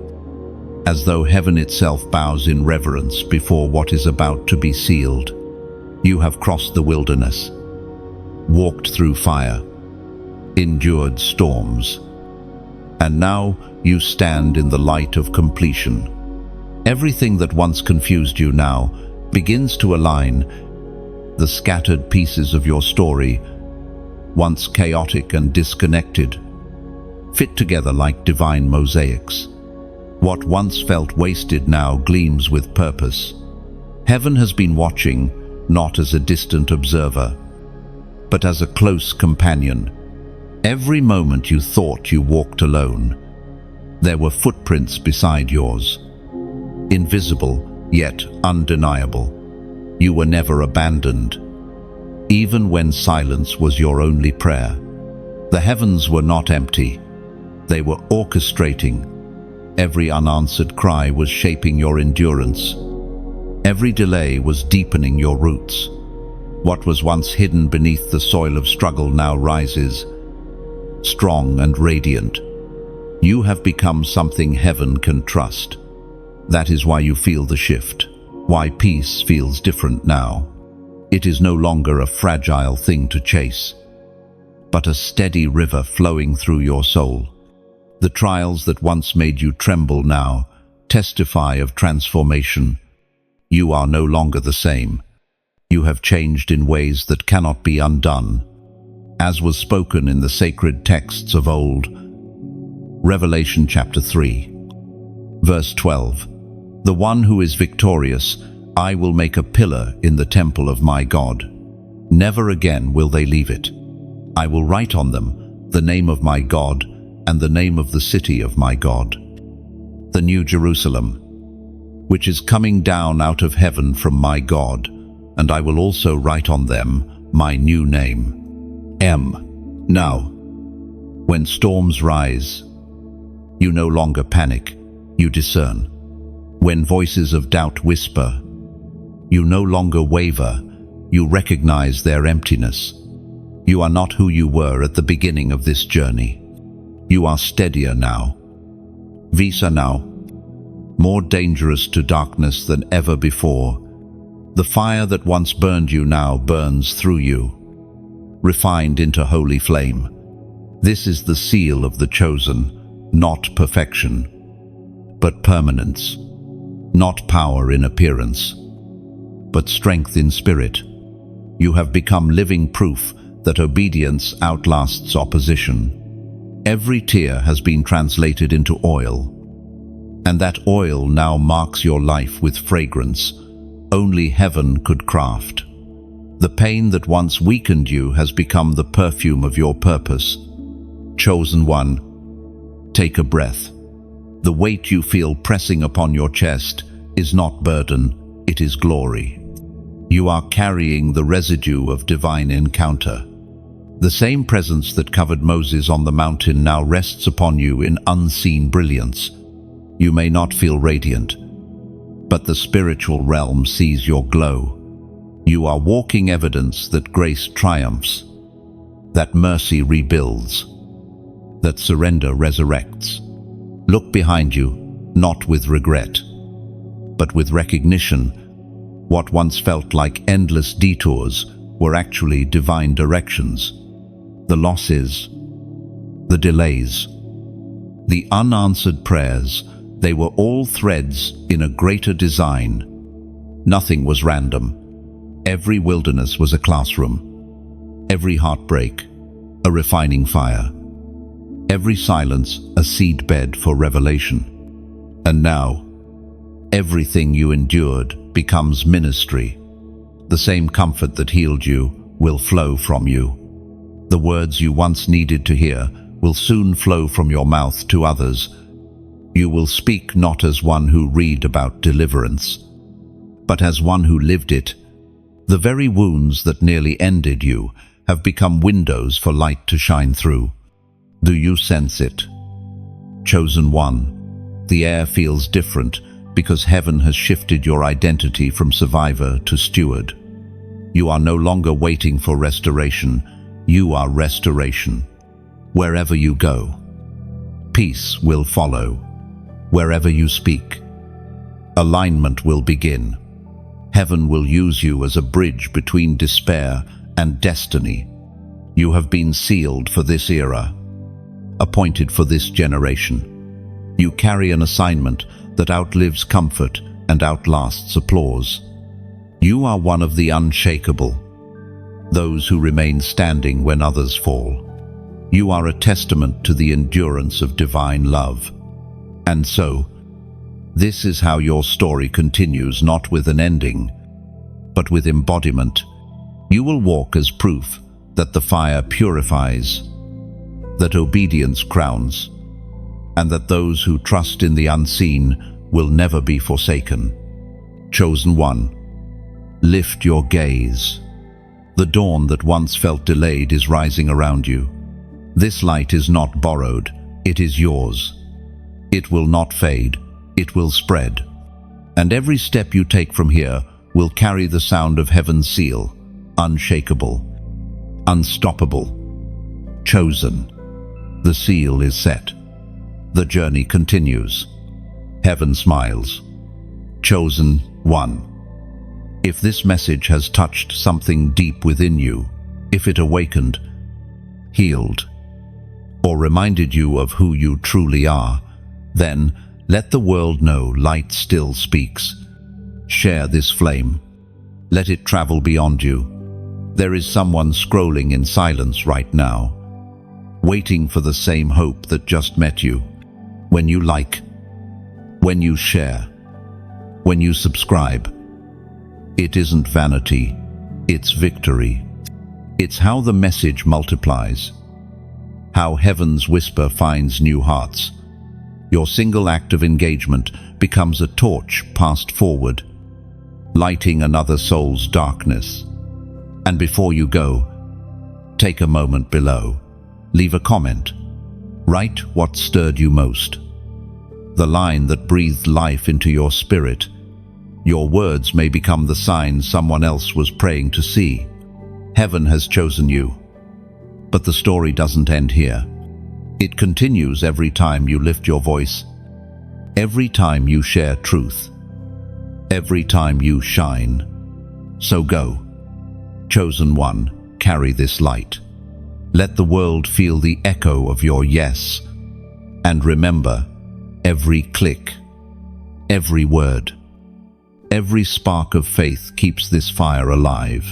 as though heaven itself bows in reverence before what is about to be sealed. You have crossed the wilderness, walked through fire, endured storms, and now you stand in the light of completion. Everything that once confused you now begins to align. The scattered pieces of your story, once chaotic and disconnected, fit together like divine mosaics. What once felt wasted now gleams with purpose. Heaven has been watching, not as a distant observer, but as a close companion. Every moment you thought you walked alone, there were footprints beside yours. Invisible, yet undeniable. You were never abandoned, even when silence was your only prayer. The heavens were not empty. They were orchestrating. Every unanswered cry was shaping your endurance. Every delay was deepening your roots. What was once hidden beneath the soil of struggle now rises, strong and radiant. You have become something heaven can trust. That is why you feel the shift. Why peace feels different now. It is no longer a fragile thing to chase, but a steady river flowing through your soul. The trials that once made you tremble now testify of transformation. You are no longer the same. You have changed in ways that cannot be undone. As was spoken in the sacred texts of old. Revelation chapter 3, verse 12. The one who is victorious, I will make a pillar in the temple of my God. Never again will they leave it. I will write on them the name of my God and the name of the city of my God, the New Jerusalem, which is coming down out of heaven from my God, and I will also write on them my new name. Now, when storms rise, you no longer panic, you discern. When voices of doubt whisper, you no longer waver, you recognize their emptiness. You are not who you were at the beginning of this journey. You are steadier now. Visa now, more dangerous to darkness than ever before. The fire that once burned you now burns through you, refined into holy flame. This is the seal of the chosen, not perfection, but permanence. Not power in appearance, but strength in spirit. You have become living proof that obedience outlasts opposition. Every tear has been translated into oil, and that oil now marks your life with fragrance only heaven could craft. The pain that once weakened you has become the perfume of your purpose. Chosen one, take a breath. The weight you feel pressing upon your chest is not burden, it is glory. You are carrying the residue of divine encounter. The same presence that covered Moses on the mountain now rests upon you in unseen brilliance. You may not feel radiant, but the spiritual realm sees your glow. You are walking evidence that grace triumphs, that mercy rebuilds, that surrender resurrects. Look behind you, not with regret, but with recognition. What once felt like endless detours were actually divine directions. The losses, the delays, the unanswered prayers, they were all threads in a greater design. Nothing was random. Every wilderness was a classroom. Every heartbreak, a refining fire. Every silence, a seedbed for revelation. And now, everything you endured becomes ministry. The same comfort that healed you will flow from you. The words you once needed to hear will soon flow from your mouth to others. You will speak not as one who read about deliverance, but as one who lived it. The very wounds that nearly ended you have become windows for light to shine through. Do you sense it? Chosen one, the air feels different because heaven has shifted your identity from survivor to steward. You are no longer waiting for restoration. You are restoration. Wherever you go, peace will follow. Wherever you speak, alignment will begin. Heaven will use you as a bridge between despair and destiny. You have been sealed for this era, appointed for this generation. You carry an assignment that outlives comfort and outlasts applause. You are one of the unshakable, those who remain standing when others fall. You are a testament to the endurance of divine love. And so, this is how your story continues, not with an ending, but with embodiment. You will walk as proof that the fire purifies, that obedience crowns, and that those who trust in the unseen will never be forsaken. Chosen one, lift your gaze. The dawn that once felt delayed is rising around you. This light is not borrowed, it is yours. It will not fade, it will spread. And every step you take from here will carry the sound of heaven's seal, unshakable, unstoppable. Chosen. The seal is set. The journey continues. Heaven smiles. Chosen one. If this message has touched something deep within you, if it awakened, healed, or reminded you of who you truly are, then let the world know light still speaks. Share this flame. Let it travel beyond you. There is someone scrolling in silence right now, waiting for the same hope that just met you. When you like, when you share, when you subscribe. It isn't vanity, it's victory. It's how the message multiplies, how heaven's whisper finds new hearts. Your single act of engagement becomes a torch passed forward, lighting another soul's darkness. And before you go, take a moment below. Leave a comment. Write what stirred you most. The line that breathed life into your spirit. Your words may become the sign someone else was praying to see. Heaven has chosen you. But the story doesn't end here. It continues every time you lift your voice, every time you share truth, every time you shine. So go, chosen one, carry this light. Let the world feel the echo of your yes. And remember, every click, every word, every spark of faith keeps this fire alive.